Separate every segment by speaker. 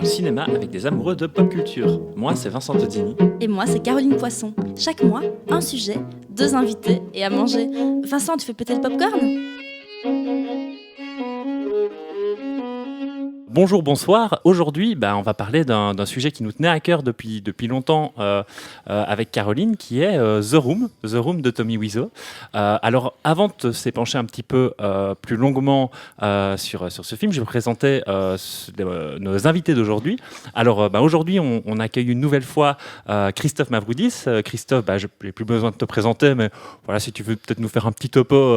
Speaker 1: parle cinéma avec des amoureux de pop culture. Moi, c'est Vincent Todini.
Speaker 2: Et moi, c'est Caroline Poisson. Chaque mois, un sujet, 2 invités et à manger. Vincent, tu fais péter le popcorn ?
Speaker 1: Bonjour, bonsoir. Aujourd'hui, on va parler d'un sujet qui nous tenait à cœur depuis longtemps avec Caroline, qui est The Room de Tommy Wiseau. Alors, avant de s'épancher un petit peu plus longuement sur ce film, je vais vous présenter nos invités d'aujourd'hui. Alors, aujourd'hui, on accueille une nouvelle fois Christophe Mavroudis. Christophe, je n'ai plus besoin de te présenter, mais voilà, si tu veux peut-être nous faire un petit topo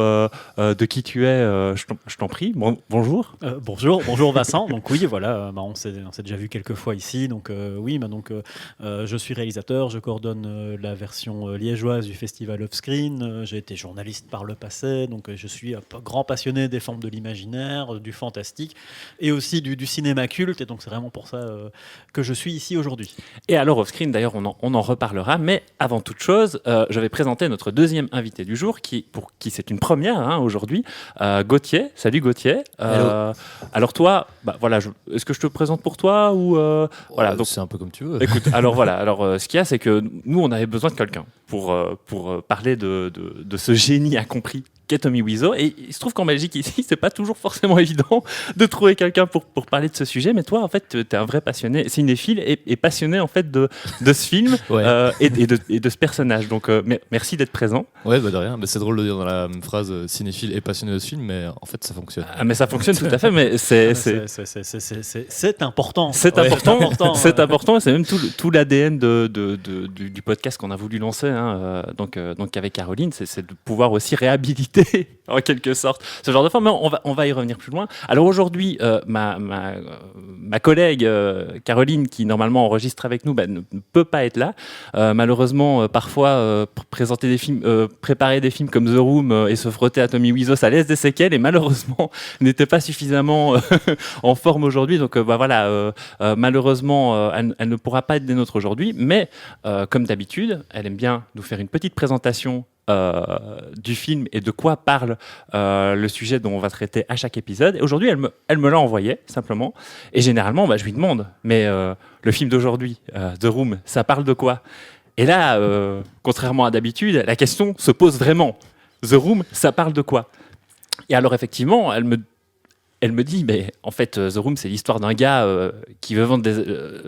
Speaker 1: de qui tu es, je t'en prie. Bonjour.
Speaker 3: Bonjour Vincent. Donc oui, voilà, on s'est déjà vu quelques fois ici. Donc je suis réalisateur, je coordonne la version liégeoise du Festival Offscreen. J'ai été journaliste par le passé, donc je suis un grand passionné des formes de l'imaginaire, du fantastique et aussi du cinéma culte. Et donc c'est vraiment pour ça que je suis ici aujourd'hui.
Speaker 1: Et alors Offscreen, d'ailleurs, on en reparlera. Mais avant toute chose, je vais présenter notre deuxième invité du jour, pour qui c'est une première aujourd'hui, Gauthier. Salut Gauthier. Alors toi, voilà. Est-ce que je te présente pour toi ou voilà, donc
Speaker 4: c'est un peu comme tu veux.
Speaker 1: Écoute, alors voilà. Alors ce qu'il y a, c'est que nous, on avait besoin de quelqu'un pour parler de ce génie incompris qu'est Tommy Wiseau. Et il se trouve qu'en Belgique, ici, c'est pas toujours forcément évident de trouver quelqu'un pour parler de ce sujet. Mais toi, en fait, tu es un vrai passionné, cinéphile et passionné en fait de ce film
Speaker 4: Ouais.
Speaker 1: et de ce personnage. Donc merci d'être présent.
Speaker 4: Ouais, de rien. C'est drôle de dire dans la même phrase cinéphile et passionné de ce film, mais en fait, ça fonctionne.
Speaker 1: Ah, mais ça fonctionne tout à fait. Mais c'est
Speaker 3: important.
Speaker 1: C'est
Speaker 3: Ouais,
Speaker 1: important. C'est important. C'est même tout l'ADN du podcast qu'on a voulu lancer. Donc avec Caroline, c'est de pouvoir aussi réhabiliter en quelque sorte ce genre de forme. Mais on va y revenir plus loin. Alors aujourd'hui, ma collègue Caroline, qui normalement enregistre avec nous, ne peut pas être là. Malheureusement, parfois présenter des films, préparer des films comme The Room et se frotter à Tommy Wiseau, ça laisse des séquelles. Et malheureusement, n'était pas suffisamment en forme aujourd'hui. Donc malheureusement, elle ne pourra pas être des nôtres aujourd'hui. Mais comme d'habitude, elle aime bien nous faire une petite présentation du film et de quoi parle le sujet dont on va traiter à chaque épisode. Et aujourd'hui, elle me l'a envoyé, simplement. Et généralement, je lui demande, mais le film d'aujourd'hui, The Room, ça parle de quoi ? Et là, contrairement à d'habitude, la question se pose vraiment. The Room, ça parle de quoi ? Et alors, effectivement, elle me dit, mais en fait, The Room, c'est l'histoire d'un gars qui veut vendre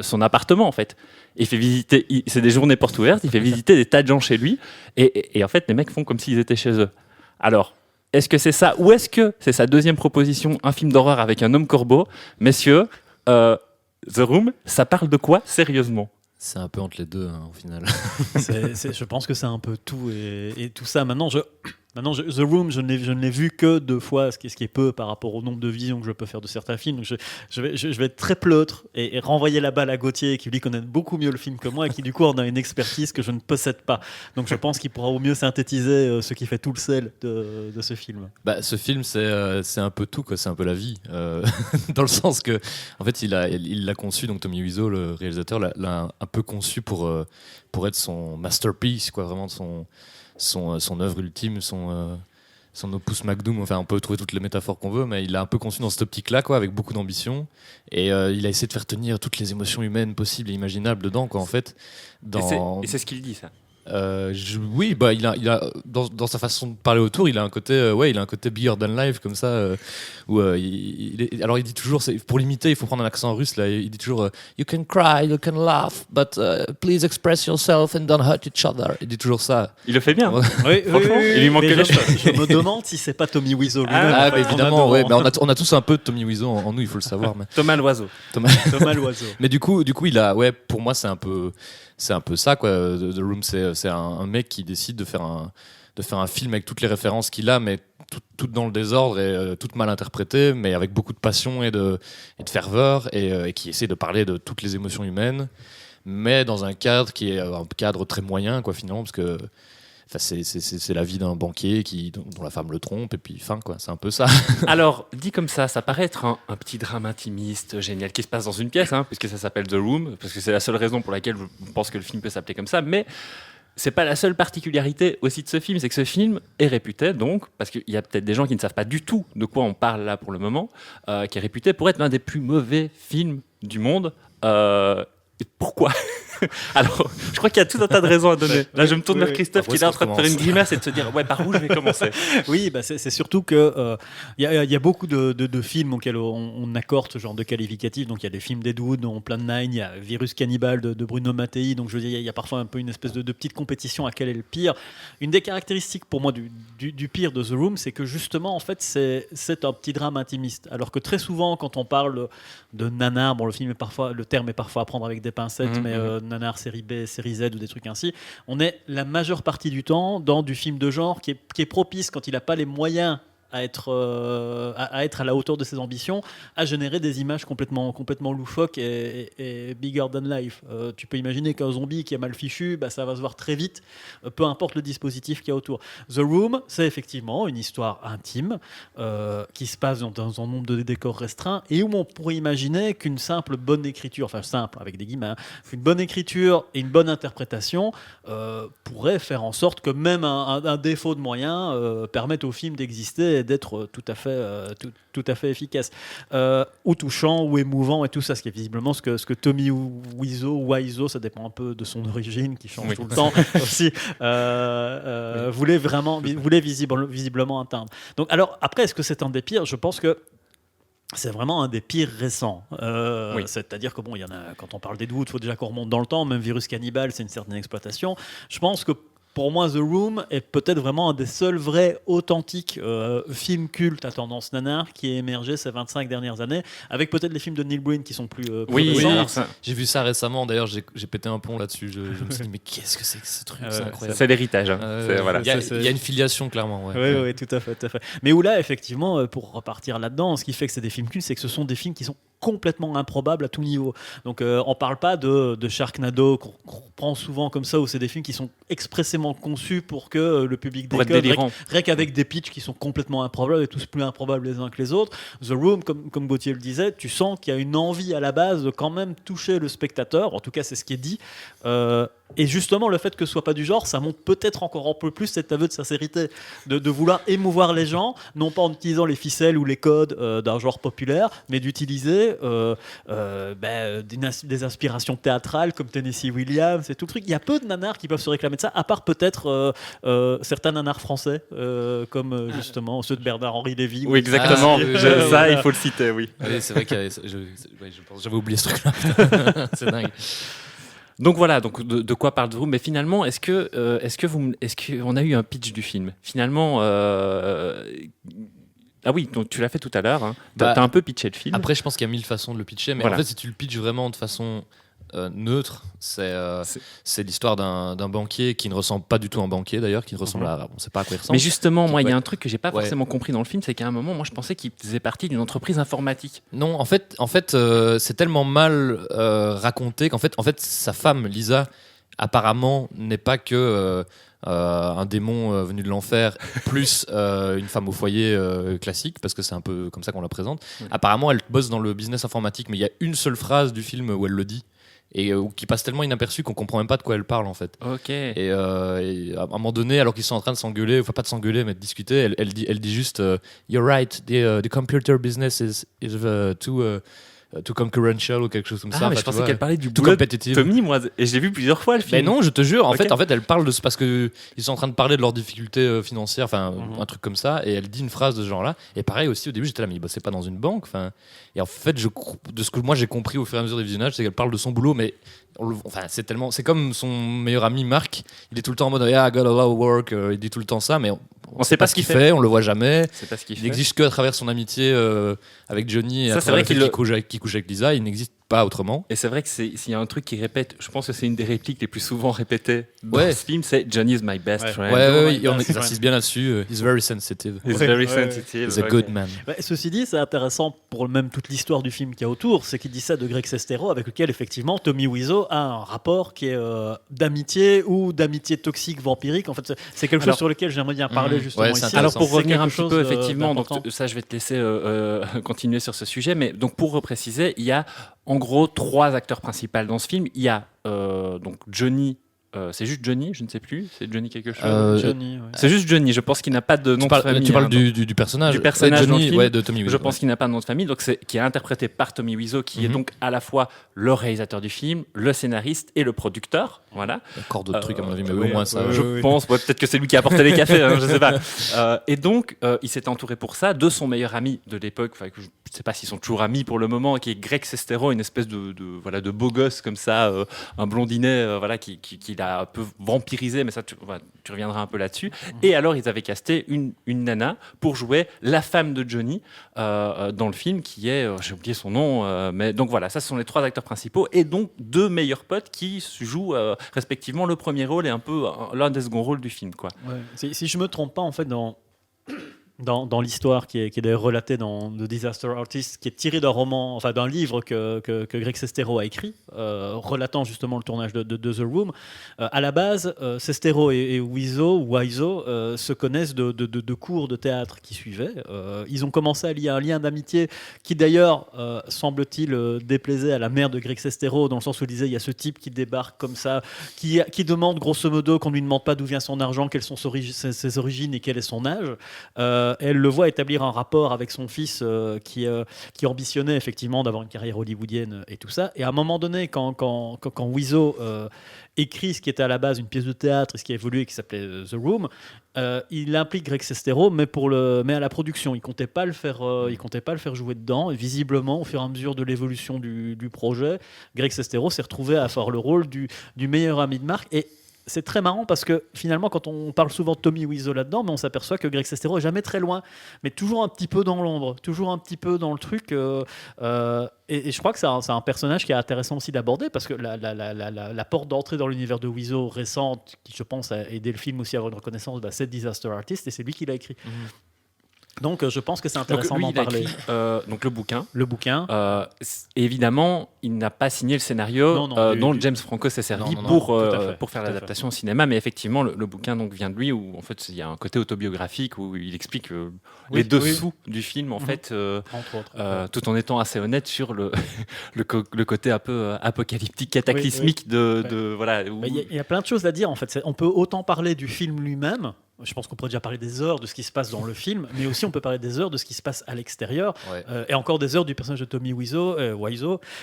Speaker 1: son appartement, en fait. Il fait visiter, c'est des journées portes ouvertes, il fait visiter des tas de gens chez lui, et en fait, les mecs font comme s'ils étaient chez eux. Alors, est-ce que c'est ça, ou est-ce que c'est sa deuxième proposition, un film d'horreur avec un homme corbeau ? Messieurs, The Room, ça parle de quoi, sérieusement ?
Speaker 4: C'est un peu entre les deux, au final.
Speaker 3: Je pense que c'est un peu tout et tout ça. Maintenant, The Room, je ne l'ai vu que 2 fois, ce qui est peu par rapport au nombre de visions que je peux faire de certains films. Donc je vais être très pleutre et renvoyer la balle à Gauthier, qui lui connaît beaucoup mieux le film que moi et qui du coup en a une expertise que je ne possède pas. Donc je pense qu'il pourra au mieux synthétiser ce qui fait tout le sel de ce film.
Speaker 4: Ce film, c'est un peu tout, quoi. C'est un peu la vie, dans le sens que, en fait, il l'a conçu. Donc Tommy Wiseau, le réalisateur, l'a un peu conçu pour être son masterpiece, quoi, vraiment son œuvre ultime, son opus magnum. Enfin, on peut trouver toutes les métaphores qu'on veut, mais il l'a un peu conçu dans cette optique-là, quoi, avec beaucoup d'ambition. Et il a essayé de faire tenir toutes les émotions humaines possibles et imaginables dedans, quoi, en fait.
Speaker 1: Et c'est ce qu'il dit, ça.
Speaker 4: Oui, il a dans sa façon de parler autour, il a un côté, il a un côté bigger than life, comme ça, où alors il dit toujours, pour l'imiter, il faut prendre un accent russe là. Il dit toujours, you can cry, you can laugh, but please express yourself and don't hurt each other. Il dit toujours ça.
Speaker 1: Il le fait bien.
Speaker 3: Oui,
Speaker 1: il lui manque que
Speaker 3: je me demande si c'est pas Tommy Wiseau lui-même.
Speaker 4: Évidemment, mais on a tous un peu de Tommy Wiseau en nous, il faut le savoir. Mais...
Speaker 1: Thomas Loiseau.
Speaker 4: Mais du coup, il a, pour moi, c'est un peu ça, quoi. The Room, c'est un mec qui décide de faire un film avec toutes les références qu'il a, mais tout dans le désordre et toutes mal interprétées, mais avec beaucoup de passion et de ferveur, et qui essaie de parler de toutes les émotions humaines, mais dans un cadre qui est un cadre très moyen, quoi, finalement, parce que c'est la vie d'un banquier dont la femme le trompe, et puis fin, quoi, c'est un peu ça.
Speaker 1: Alors, dit comme ça paraît être un petit drame intimiste génial qui se passe dans une pièce, puisque ça s'appelle The Room, parce que c'est la seule raison pour laquelle je pense que le film peut s'appeler comme ça, mais c'est pas la seule particularité aussi de ce film, c'est que ce film est réputé donc, parce qu'il y a peut-être des gens qui ne savent pas du tout de quoi on parle là pour le moment, qui est réputé pour être l'un des plus mauvais films du monde. Et pourquoi? Alors, je crois qu'il y a tout un tas de raisons à donner. Là, je me tourne vers Christophe qui est là en train de faire une grimace et de se dire ouais, par où je vais commencer?
Speaker 3: Oui, bah c'est surtout que y a beaucoup de films auxquels on accorde ce genre de qualificatif. Donc il y a des films d'Ed Wood, dont Plan 9, il y a Virus Cannibal de Bruno Mattei. Donc je veux dire, il y a parfois un peu une espèce de petite compétition à quel est le pire. Une des caractéristiques pour moi du pire de The Room, c'est que justement, en fait, c'est un petit drame intimiste. Alors que très souvent, quand on parle de nanar, bon, le terme est parfois à prendre avec des pincettes, mais nanar série B, série Z ou des trucs ainsi, on est la majeure partie du temps dans du film de genre qui est propice quand il n'a pas les moyens à être à la hauteur de ses ambitions, à générer des images complètement loufoques et bigger than life. Tu peux imaginer qu'un zombie qui est mal fichu, bah, ça va se voir très vite, peu importe le dispositif qu'il y a autour. The Room, c'est effectivement une histoire intime qui se passe dans un nombre de décors restreints et où on pourrait imaginer qu'une simple bonne écriture, enfin simple avec des guillemets, une bonne écriture et une bonne interprétation pourrait faire en sorte que même un défaut de moyens permette au film d'exister et d'être tout à fait efficace, ou touchant, ou émouvant et tout ça, ce qui est visiblement ce que Tommy Wiseau, ça dépend un peu de son origine qui change tout le temps aussi, voulait visiblement atteindre. Donc alors après, est-ce que c'est un des pires? Je pense que c'est vraiment un des pires récents. C'est-à-dire que bon, il y en a, quand on parle des doutes, il faut déjà qu'on remonte dans le temps. Même Virus Cannibal, c'est une certaine exploitation. Je pense que pour moi, The Room est peut-être vraiment un des seuls vrais, authentiques films cultes à tendance nanar qui est émergé ces 25 dernières années, avec peut-être les films de Neil Breen qui sont plus récents.
Speaker 4: J'ai vu ça récemment, d'ailleurs, j'ai pété un plomb là-dessus. Je me suis dit, mais qu'est-ce que c'est que ce truc? C'est incroyable.
Speaker 1: C'est l'héritage. Hein.
Speaker 4: Voilà. Il y a une filiation, clairement.
Speaker 3: Oui, tout à fait. Mais où là, effectivement, pour repartir là-dedans, ce qui fait que c'est des films cultes, c'est que ce sont des films qui sont complètement improbable à tout niveau. Donc on parle pas de Sharknado qu'on prend souvent comme ça, où c'est des films qui sont expressément conçus pour que le public décolle, rien qu'avec des pitchs qui sont complètement improbables et tous plus improbables les uns que les autres. The Room, comme Gauthier le disait, tu sens qu'il y a une envie à la base de quand même toucher le spectateur, en tout cas c'est ce qui est dit, et justement le fait que ce soit pas du genre, ça montre peut-être encore un peu plus cet aveu de sincérité, de vouloir émouvoir les gens, non pas en utilisant les ficelles ou les codes d'un genre populaire, mais d'utiliser des inspirations théâtrales comme Tennessee Williams et tout le truc. Il y a peu de nanars qui peuvent se réclamer de ça, à part peut-être certains nanars français comme justement ceux de Bernard-Henri Lévy.
Speaker 1: Oui, exactement. Ça, il faut le citer, oui.
Speaker 4: Oui, c'est vrai que j'avais oublié ce truc-là. C'est dingue.
Speaker 1: Donc voilà, de quoi parle-t-vous? Mais finalement, est-ce qu'on a eu un pitch du film? Finalement, ah oui, donc tu l'as fait tout à l'heure. Hein. T'as un peu pitché le film.
Speaker 4: Après, je pense qu'il y a 1000 façons de le pitcher, mais en fait, si tu le pitches vraiment de façon neutre, c'est l'histoire d'un banquier qui ne ressemble pas du tout à un banquier d'ailleurs, qui ne ressemble à, on sait pas à quoi il ressemble.
Speaker 1: Mais justement, moi, il y a un truc que j'ai pas forcément compris dans le film, c'est qu'à un moment, moi, je pensais qu'il faisait partie d'une entreprise informatique.
Speaker 4: Non, en fait, c'est tellement mal raconté qu'en fait, sa femme Lisa, apparemment, n'est pas que un démon venu de l'enfer plus une femme au foyer classique, parce que c'est un peu comme ça qu'on la présente. Apparemment, elle bosse dans le business informatique, mais il y a une seule phrase du film où elle le dit, et qui passe tellement inaperçue qu'on comprend même pas de quoi elle parle en fait.
Speaker 1: Ok.
Speaker 4: Et à un moment donné, alors qu'ils sont en train de s'engueuler, enfin pas de s'engueuler mais de discuter, elle dit juste You're right, the computer business is too concurrential ou quelque chose comme ça.
Speaker 1: Mais je pensais qu'elle parlait du
Speaker 4: boulot de
Speaker 1: Tommy, moi, et je l'ai vu plusieurs fois le film.
Speaker 4: Mais non, je te jure, en fait elle parle de parce que ils sont en train de parler de leurs difficultés financières, enfin un truc comme ça, et elle dit une phrase de ce genre-là. Et pareil aussi au début, j'étais là, mais il bossait pas dans une banque, enfin. Et en fait, de ce que moi j'ai compris au fur et à mesure des visionnages, c'est qu'elle parle de son boulot, mais c'est comme son meilleur ami Marc, il est tout le temps en mode I got a lot of work, il dit tout le temps ça, mais on sait pas ce qu'il fait, on le voit jamais. Il n'existe que à travers son amitié avec Johnny, et à travers le fait qu'il couche avec Lisa, il n'existe pas autrement.
Speaker 1: Et c'est vrai que s'il y a un truc qui répète, je pense que c'est une des répliques les plus souvent répétées dans ce film, c'est Johnny is my best friend.
Speaker 4: Et on insiste bien là-dessus. He's very sensitive. He's a good man.
Speaker 3: Ceci dit, c'est intéressant pour même toute l'histoire du film qu'il y a autour, c'est qu'il dit ça de Greg Sestero, avec lequel effectivement Tommy Wiseau a un rapport qui est d'amitié ou d'amitié toxique vampirique. En fait, c'est quelque chose sur lequel j'aimerais bien parler justement ici.
Speaker 1: Alors pour revenir un petit peu effectivement, donc ça je vais te laisser continuer sur ce sujet, mais donc pour repréciser, il y a en gros 3 acteurs principaux dans ce film. Il y a donc Johnny c'est juste Johnny, je ne sais plus, c'est Johnny quelque chose.
Speaker 3: Johnny, ouais.
Speaker 1: C'est juste Johnny, je pense qu'il n'a pas de nom de famille.
Speaker 4: Tu parles
Speaker 1: hein,
Speaker 4: du personnage.
Speaker 1: du personnage
Speaker 4: Johnny,
Speaker 1: dans le film.
Speaker 4: ouais, de Tommy Wiseau.
Speaker 1: Je pense qu'il n'a pas de nom de famille, donc qui est interprété par Tommy Wiseau, qui est donc à la fois le réalisateur du film, le scénariste et le producteur. Voilà.
Speaker 4: Il y a encore d'autres trucs à mon avis, mais
Speaker 3: oui,
Speaker 4: au moins ça.
Speaker 1: Je pense, peut-être que c'est lui qui a apporté les cafés, hein, je sais pas. Et donc, il s'est entouré pour ça de son meilleur ami de l'époque, que je ne sais pas s'ils sont toujours amis pour le moment, qui est Greg Sestero, une espèce de beau gosse comme ça, un blondinet, qui l'a un peu vampirisé, mais ça, tu reviendras un peu là-dessus. Et alors, ils avaient casté une nana pour jouer la femme de Johnny dans le film, qui est, j'ai oublié son nom, mais donc voilà, ça ce sont les 3 acteurs principaux, et donc 2 meilleurs potes qui jouent respectivement le premier rôle et un peu l'un des seconds rôles du film, quoi.
Speaker 3: Ouais. Si je me trompe pas, en fait, dans l'histoire qui est d'ailleurs relatée dans The Disaster Artist, qui est tirée d'un roman, enfin d'un livre que Greg Sestero a écrit, relatant justement le tournage de The Room. À la base, Sestero et Wiseau se connaissent de cours de théâtre qui suivaient. Ils ont commencé à lier un lien d'amitié qui d'ailleurs, semble-t-il, déplaisait à la mère de Greg Sestero, dans le sens où il disait il y a ce type qui débarque comme ça, qui demande grosso modo qu'on ne lui demande pas d'où vient son argent, quelles sont ses origines et quel est son âge. Elle le voit établir un rapport avec son fils qui ambitionnait effectivement d'avoir une carrière hollywoodienne et tout ça. Et à un moment donné, quand Wiseau écrit ce qui était à la base une pièce de théâtre et ce qui a évolué, qui s'appelait The Room, il implique Greg Sestero, mais à la production. Il comptait pas le faire jouer dedans. Et visiblement, au fur et à mesure de l'évolution du projet, Greg Sestero s'est retrouvé à faire le rôle du meilleur ami de Mark. Et c'est très marrant parce que finalement, quand on parle souvent de Tommy Wiseau là-dedans, mais on s'aperçoit que Greg Sestero est jamais très loin, mais toujours un petit peu dans l'ombre, toujours un petit peu dans le truc. Et je crois que c'est un personnage qui est intéressant aussi d'aborder parce que la porte d'entrée dans l'univers de Wiseau récente, qui je pense a aidé le film aussi à avoir une reconnaissance, c'est Disaster Artist, et c'est lui qui l'a écrit. Donc je pense que c'est intéressant d'en parler.
Speaker 1: Donc le bouquin.
Speaker 3: Évidemment,
Speaker 1: il n'a pas signé le scénario dont James Franco s'est servi pour faire l'adaptation au cinéma, mais effectivement le bouquin donc vient de lui, où en fait il y a un côté autobiographique où il explique les dessous du film en fait,
Speaker 3: entre autres,
Speaker 1: tout en étant assez honnête sur le côté un peu apocalyptique, cataclysmique de voilà.
Speaker 3: Il y a plein de choses à dire en fait. On peut autant parler du film lui-même. Je pense qu'on pourrait déjà parler des heures de ce qui se passe dans le film, mais aussi on peut parler des heures de ce qui se passe à l'extérieur, et encore des heures du personnage de Tommy Wiseau,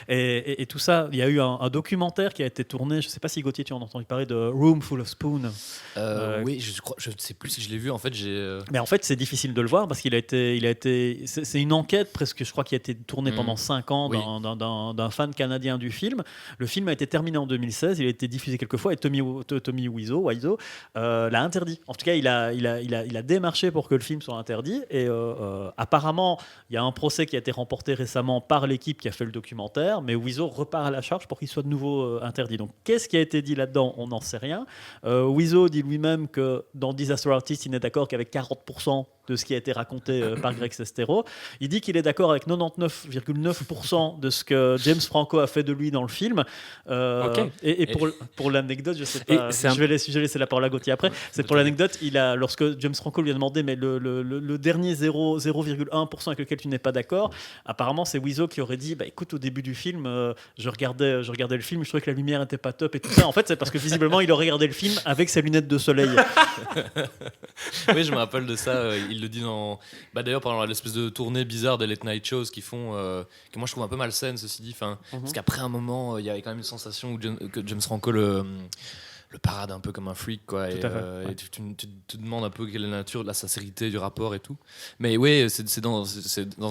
Speaker 3: et tout ça. Il y a eu un documentaire qui a été tourné, je ne sais pas si Gauthier tu en as entendu parler, de Room Full of Spoon.
Speaker 4: Oui, je ne sais plus si je l'ai vu. En fait,
Speaker 3: Mais en fait, c'est difficile de le voir parce qu'il a été. C'est une enquête presque, je crois, qui a été tournée pendant 5 ans d'un fan canadien du film. Le film a été terminé en 2016, il a été diffusé quelques fois, et Tommy Wiseau l'a interdit. En tout cas, il a démarché pour que le film soit interdit, et apparemment il y a un procès qui a été remporté récemment par l'équipe qui a fait le documentaire, mais Wiseau repart à la charge pour qu'il soit de nouveau interdit. Donc qu'est-ce qui a été dit là-dedans, on n'en sait rien. Wiseau dit lui-même que dans Disaster Artist il n'est d'accord qu'avec 40% de ce qui a été raconté par Greg Sestero. Il dit qu'il est d'accord avec 99,9% de ce que James Franco a fait de lui dans le film. Et pour l'anecdote, je sais pas, je vais laisser la parole à Gauthier après. C'est pour l'anecdote, lorsque James Franco lui a demandé mais le dernier 0,1% avec lequel tu n'es pas d'accord, apparemment c'est Wiseau qui aurait dit écoute, au début du film, je regardais le film, je trouvais que la lumière n'était pas top et tout ça. En fait, c'est parce que visiblement il aurait regardé le film avec ses lunettes de soleil.
Speaker 4: Oui, je me rappelle de ça. Il le dit d'ailleurs pendant l'espèce de tournée bizarre des late night shows qu'ils font, que moi je trouve un peu malsaine, ceci dit. Parce qu'après un moment, il y avait quand même une sensation que James Franco le parade un peu comme un freak, quoi. Et tu te demandes un peu quelle est la nature, la sincérité du rapport et tout. Mais oui, c'est dans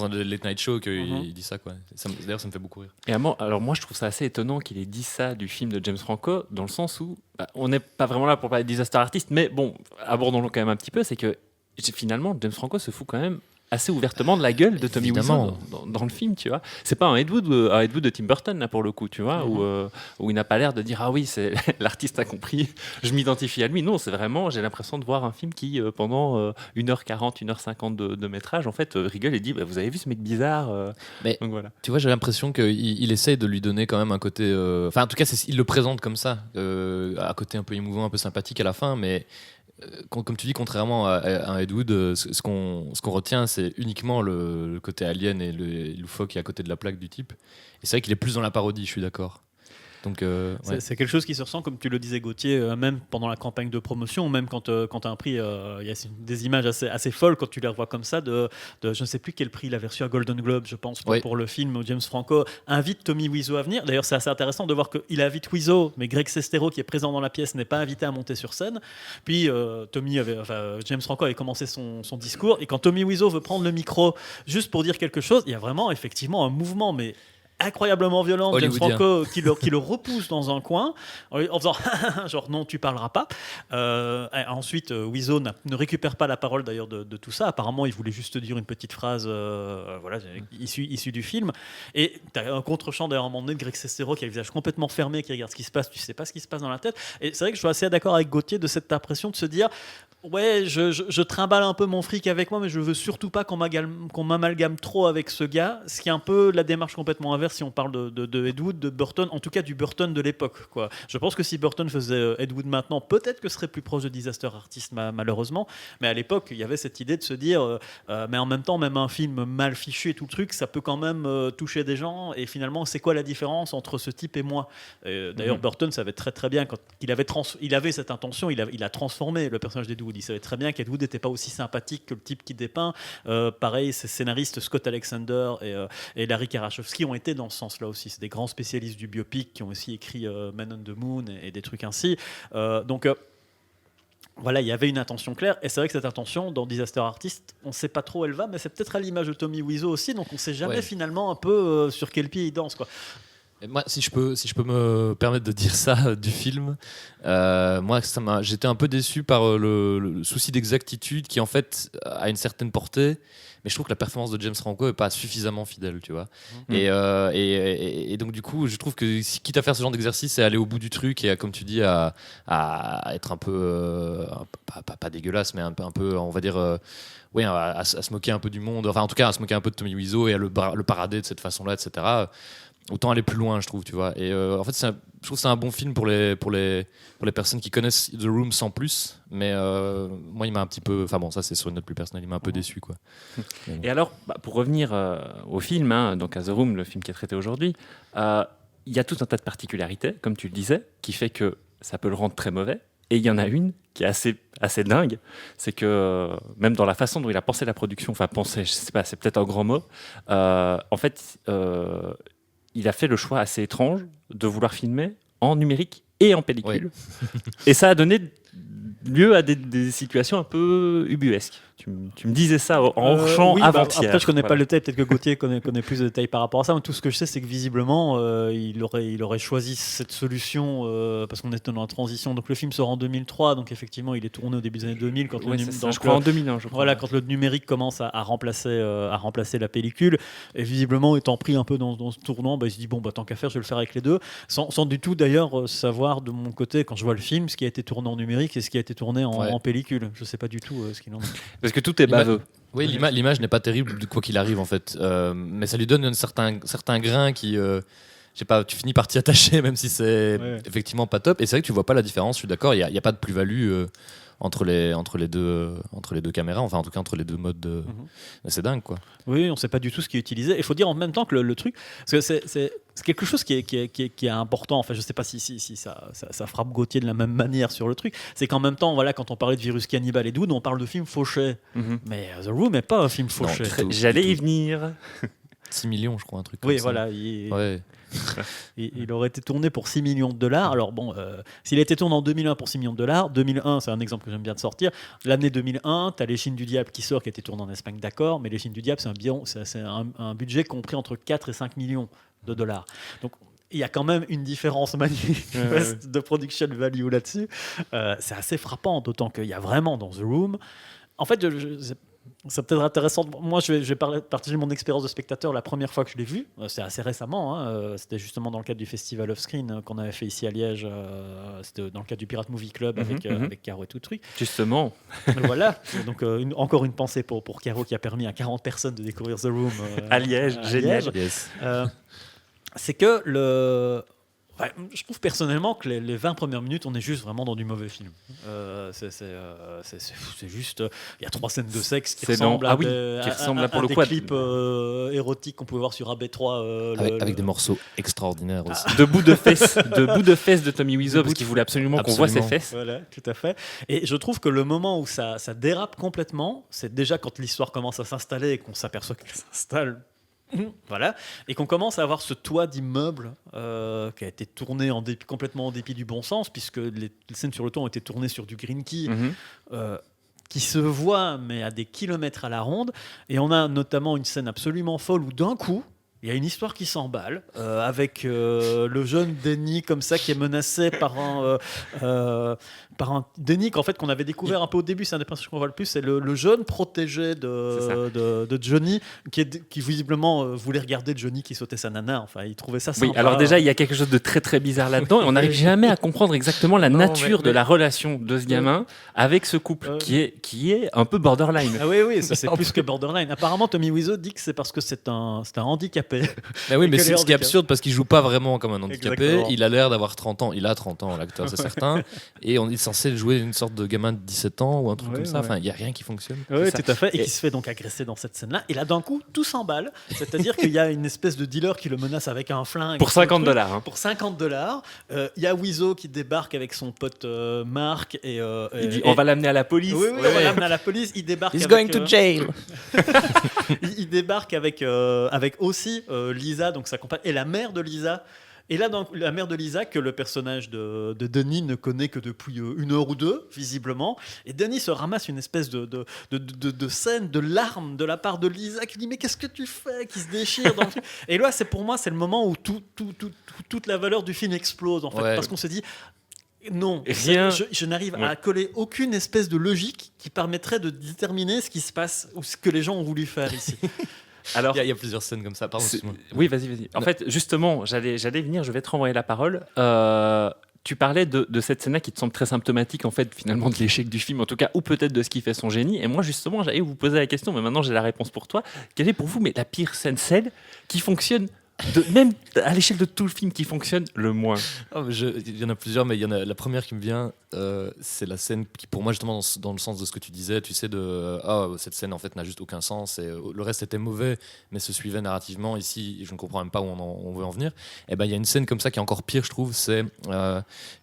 Speaker 4: un late night show qu'il dit ça, quoi. D'ailleurs, ça me fait beaucoup rire.
Speaker 1: Et alors moi, je trouve ça assez étonnant qu'il ait dit ça du film de James Franco, dans le sens où on n'est pas vraiment là pour parler de Disaster Artist, mais bon, abordons-le quand même un petit peu. C'est que finalement, James Franco se fout quand même assez ouvertement de la gueule de Tommy Wiseau dans le film, tu vois. C'est pas un Ed Wood de Tim Burton là pour le coup, tu vois, où il n'a pas l'air de dire oui, c'est l'artiste a compris, je m'identifie à lui. Non, c'est vraiment, j'ai l'impression de voir un film qui pendant 1h40, 1h50 de métrage en fait rigole et dit vous avez vu ce mec bizarre.
Speaker 4: Mais
Speaker 1: donc voilà.
Speaker 4: Tu vois, j'ai l'impression qu'il essaye de lui donner quand même un côté, en tout cas il le présente comme ça, un côté un peu émouvant, un peu sympathique à la fin, mais comme tu dis, contrairement à un Ed Wood, ce qu'on retient, c'est uniquement le côté alien et le loufoque qui est à côté de la plaque du type. Et c'est vrai qu'il est plus dans la parodie, je suis d'accord. Donc,
Speaker 3: c'est quelque chose qui se ressent, comme tu le disais Gauthier, même pendant la campagne de promotion, même quand tu as un prix, il y a des images assez folles quand tu les revois comme ça, de je ne sais plus quel prix il avait reçu à Golden Globe, je pense, pour le film où James Franco invite Tommy Wiseau à venir. D'ailleurs, c'est assez intéressant de voir qu'il invite Wiseau, mais Greg Sestero, qui est présent dans la pièce, n'est pas invité à monter sur scène. Puis James Franco avait commencé son discours, et quand Tommy Wiseau veut prendre le micro juste pour dire quelque chose, il y a vraiment effectivement un mouvement, mais incroyablement violent de James Franco qui le repousse dans un coin en faisant genre non, tu parleras pas. Ensuite Wiseau ne récupère pas la parole d'ailleurs de tout ça. Apparemment il voulait juste dire une petite phrase issue du film, et t'as un contre-champ d'ailleurs à un moment donné de Greg Sestero qui a le visage complètement fermé, qui regarde ce qui se passe, tu sais pas ce qui se passe dans la tête. Et c'est vrai que je suis assez d'accord avec Gauthier de cette impression de se dire ouais, je trimballe un peu mon fric avec moi, mais je veux surtout pas qu'on m'amalgame trop avec ce gars, ce qui est un peu la démarche complètement inverse si on parle de Ed Wood, de Burton, en tout cas du Burton de l'époque, quoi. Je pense que si Burton faisait Ed Wood maintenant, peut-être que ce serait plus proche de Disaster Artist, malheureusement, mais à l'époque il y avait cette idée de se dire mais en même temps, même un film mal fichu et tout le truc, ça peut quand même toucher des gens, et finalement c'est quoi la différence entre ce type et moi. D'ailleurs Burton savait très très bien, quand il avait cette intention, il a transformé le personnage d'Ed Wood. Il savait très bien qu'Ed Wood n'était pas aussi sympathique que le type qui dépeint. Pareil, ces scénaristes Scott Alexander et Larry Karachowski ont été dans ce sens-là aussi. C'est des grands spécialistes du biopic qui ont aussi écrit Man on the Moon et des trucs ainsi. Voilà, il y avait une intention claire, et c'est vrai que cette intention, dans Disaster Artist, on ne sait pas trop où elle va, mais c'est peut-être à l'image de Tommy Wiseau aussi, donc on ne sait jamais finalement un peu sur quel pied il danse, quoi.
Speaker 4: Et moi, si je peux me permettre de dire ça du film, moi, j'étais un peu déçu par le souci d'exactitude qui, en fait, a une certaine portée. Mais je trouve que la performance de James Franco est pas suffisamment fidèle, tu vois. Et donc du coup, je trouve que quitte à faire ce genre d'exercice, c'est aller au bout du truc et comme tu dis, à être un peu pas dégueulasse, mais un peu, on va dire, à se moquer un peu du monde. Enfin, en tout cas, à se moquer un peu de Tommy Wiseau et à le parader de cette façon-là, etc. Autant aller plus loin, je trouve, tu vois. Et en fait, je trouve que c'est un bon film pour les personnes qui connaissent The Room sans plus. Mais moi, il m'a un petit peu. Enfin bon, ça, c'est sur une note plus personnelle. Il m'a un peu déçu, quoi.
Speaker 1: Et alors, pour revenir au film, donc à The Room, le film qui est traité aujourd'hui, il y a tout un tas de particularités, comme tu le disais, qui fait que ça peut le rendre très mauvais. Et il y en a une qui est assez dingue, c'est que même dans la façon dont il a pensé la production, enfin pensé, je sais pas, c'est peut-être un grand mot. En fait. Il a fait le choix assez étrange de vouloir filmer en numérique et en pellicule. Oui. Et ça a donné lieu à des situations un peu ubuesques. Tu me disais ça en hors-champ avant-hier.
Speaker 3: Après, je connais pas le détail, peut-être que Gauthier connaît plus de détails par rapport à ça. Mais tout ce que je sais, c'est que visiblement, il aurait choisi cette solution parce qu'on est dans la transition. Donc le film sort en 2003, donc effectivement, il est tourné au début des années 2000. Quand
Speaker 1: je crois en 2001, je crois.
Speaker 3: Voilà, quand le numérique commence à remplacer la pellicule. Et visiblement, étant pris un peu dans ce tournant, il se dit, tant qu'à faire, je vais le faire avec les deux. Sans du tout, d'ailleurs, savoir de mon côté, quand je vois le film, ce qui a été tourné en numérique et ce qui a été tourné en pellicule. Je sais pas du tout ce qu'il en est.
Speaker 1: Parce que tout est baveux.
Speaker 4: Oui, l'image n'est pas terrible quoi qu'il arrive en fait, mais ça lui donne un certain grain qui, je sais pas, tu finis par t'y attacher même si c'est effectivement pas top. Et c'est vrai que tu vois pas la différence. Je suis d'accord, il y a pas de plus-value entre les deux caméras, enfin en tout cas entre les deux modes. C'est dingue quoi.
Speaker 3: Oui, on sait pas du tout ce qui est utilisé. Il faut dire en même temps que le truc, parce que c'est quelque chose qui est important. Enfin, je sais pas si ça frappe Gauthier de la même manière sur le truc. C'est qu'en même temps, voilà, quand on parlait de Virus Cannibal et Doud, on parle de film fauché. Mais The Room n'est pas un film fauché.
Speaker 1: J'allais y venir.
Speaker 4: 6 millions, je crois, un truc comme ça.
Speaker 3: Oui, voilà. Il aurait été tourné pour 6 millions de dollars. Alors bon, s'il a été tourné en 2001 pour 6 millions de dollars, 2001, c'est un exemple que j'aime bien de sortir. L'année 2001, tu as Les Chines du Diable qui sort, qui a été tourné en Espagne, d'accord, mais Les Chines du Diable, c'est un budget compris entre 4 et 5 millions de dollars. Donc, il y a quand même une différence manifeste de production value là-dessus. C'est assez frappant, d'autant qu'il y a vraiment dans The Room... En fait, c'est peut-être intéressant. Moi, je vais partager mon expérience de spectateur la première fois que je l'ai vu. C'est assez récemment. C'était justement dans le cadre du Festival of Screen qu'on avait fait ici à Liège. C'était dans le cadre du Pirate Movie Club avec Caro et tout truc.
Speaker 1: Justement.
Speaker 3: Voilà. Donc, encore une pensée pour Caro qui a permis à 40 personnes de découvrir The Room
Speaker 1: à Liège. Génial.
Speaker 3: C'est que Ouais, je trouve personnellement que les 20 premières minutes, on est juste vraiment dans du mauvais film. C'est juste. Il y a 3 scènes de sexe qui
Speaker 1: C'est
Speaker 3: ressemblent
Speaker 1: long.
Speaker 3: à
Speaker 1: Ah oui,
Speaker 3: des,
Speaker 1: qui ressemblent là, pour
Speaker 3: à
Speaker 1: le
Speaker 3: des
Speaker 1: coup, à-
Speaker 3: clips érotiques qu'on pouvait voir sur AB3.
Speaker 4: Avec des morceaux extraordinaires aussi.
Speaker 1: De bouts de fesses de Tommy Wiseau, parce qu'il voulait absolument qu'on voit ses
Speaker 4: Absolument.
Speaker 1: fesses.
Speaker 3: Voilà, tout à fait. Et je trouve que le moment où ça dérape complètement, c'est déjà quand l'histoire commence à s'installer et qu'on s'aperçoit qu'elle s'installe. Voilà, et qu'on commence à avoir ce toit d'immeuble qui a été tourné complètement en dépit du bon sens, puisque les scènes sur le toit ont été tournées sur du green key, qui se voit mais à des kilomètres à la ronde. Et on a notamment une scène absolument folle où d'un coup, il y a une histoire qui s'emballe avec le jeune Denny comme ça qui est menacé par un Denny qu'en fait qu'on avait découvert un peu au début. C'est un des personnages qu'on voit le plus. C'est le jeune protégé de Johnny qui visiblement voulait regarder Johnny qui sautait sa nana. Enfin, il trouvait ça sympa.
Speaker 1: Oui, alors déjà, il y a quelque chose de très très bizarre là-dedans et on n'arrive jamais à comprendre exactement la nature de la relation de ce gamin avec ce couple qui est un peu borderline.
Speaker 3: Ah oui, c'est plus que borderline. Apparemment, Tommy Wiseau dit que c'est parce que c'est un handicapé.
Speaker 4: Mais oui, mais
Speaker 3: Et que
Speaker 4: c'est
Speaker 3: les
Speaker 4: ce qui est
Speaker 3: handicaps.
Speaker 4: absurde parce qu'il joue pas vraiment comme un handicapé.
Speaker 3: Exactement.
Speaker 4: Il a l'air d'avoir 30 ans. Il a 30 ans, l'acteur, c'est certain. Et on est censé jouer une sorte de gamin de 17 ans ou un truc comme ça. Enfin, il y a rien qui fonctionne.
Speaker 3: Oui,
Speaker 1: ça.
Speaker 3: tout à fait. Et
Speaker 1: Et-
Speaker 3: qui se fait donc agresser dans cette scène-là. Et là, d'un coup, tout s'emballe. C'est-à-dire qu'il y a une espèce de dealer qui le menace avec un flingue.
Speaker 1: Pour $50. Hein.
Speaker 3: Pour $50. Il y a Wiseau qui débarque avec son pote Marc.
Speaker 1: Il dit on va l'amener à la police.
Speaker 3: Oui, on va l'amener à la police. Il débarque
Speaker 4: He's
Speaker 3: avec,
Speaker 4: going to jail.
Speaker 3: il débarque avec aussi Lisa, donc sa compagne, et la mère de Lisa. Et là, la mère de Lisa, que le personnage de Denis ne connaît que depuis 1 heure ou 2, visiblement. Et Denis se ramasse une espèce de scène, de larmes de la part de Lisa qui dit mais qu'est-ce que tu fais, qui se déchire. Et là, pour moi, c'est le moment où toute la valeur du film explose, en fait,
Speaker 4: Ouais.
Speaker 3: parce qu'on se dit non,
Speaker 1: Rien.
Speaker 3: je n'arrive
Speaker 1: Ouais.
Speaker 3: à coller aucune espèce de logique qui permettrait de déterminer ce qui se passe ou ce que les gens ont voulu faire ici.
Speaker 1: Alors,
Speaker 4: Il y a plusieurs scènes comme ça. Pardon,
Speaker 1: c'est-
Speaker 4: excuse-moi.
Speaker 1: oui, vas-y. En fait, justement, j'allais venir, je vais te renvoyer la parole. Tu parlais de cette scène-là qui te semble très symptomatique, en fait, finalement, de l'échec du film, en tout cas, ou peut-être de ce qui fait son génie. Et moi, justement, j'allais vous poser la question, mais maintenant j'ai la réponse pour toi. Quelle est pour vous la pire scène, celle qui fonctionne, même à l'échelle de tout le film, qui fonctionne le moins?
Speaker 4: Il y en a plusieurs, mais il y en a la première qui me vient, c'est la scène qui, pour moi, justement, dans le sens de ce que tu disais, tu sais, cette scène en fait n'a juste aucun sens et le reste était mauvais, mais se suivait narrativement. Ici, je ne comprends même pas où on veut en venir. Et ben, il y a une scène comme ça qui est encore pire, je trouve. C'est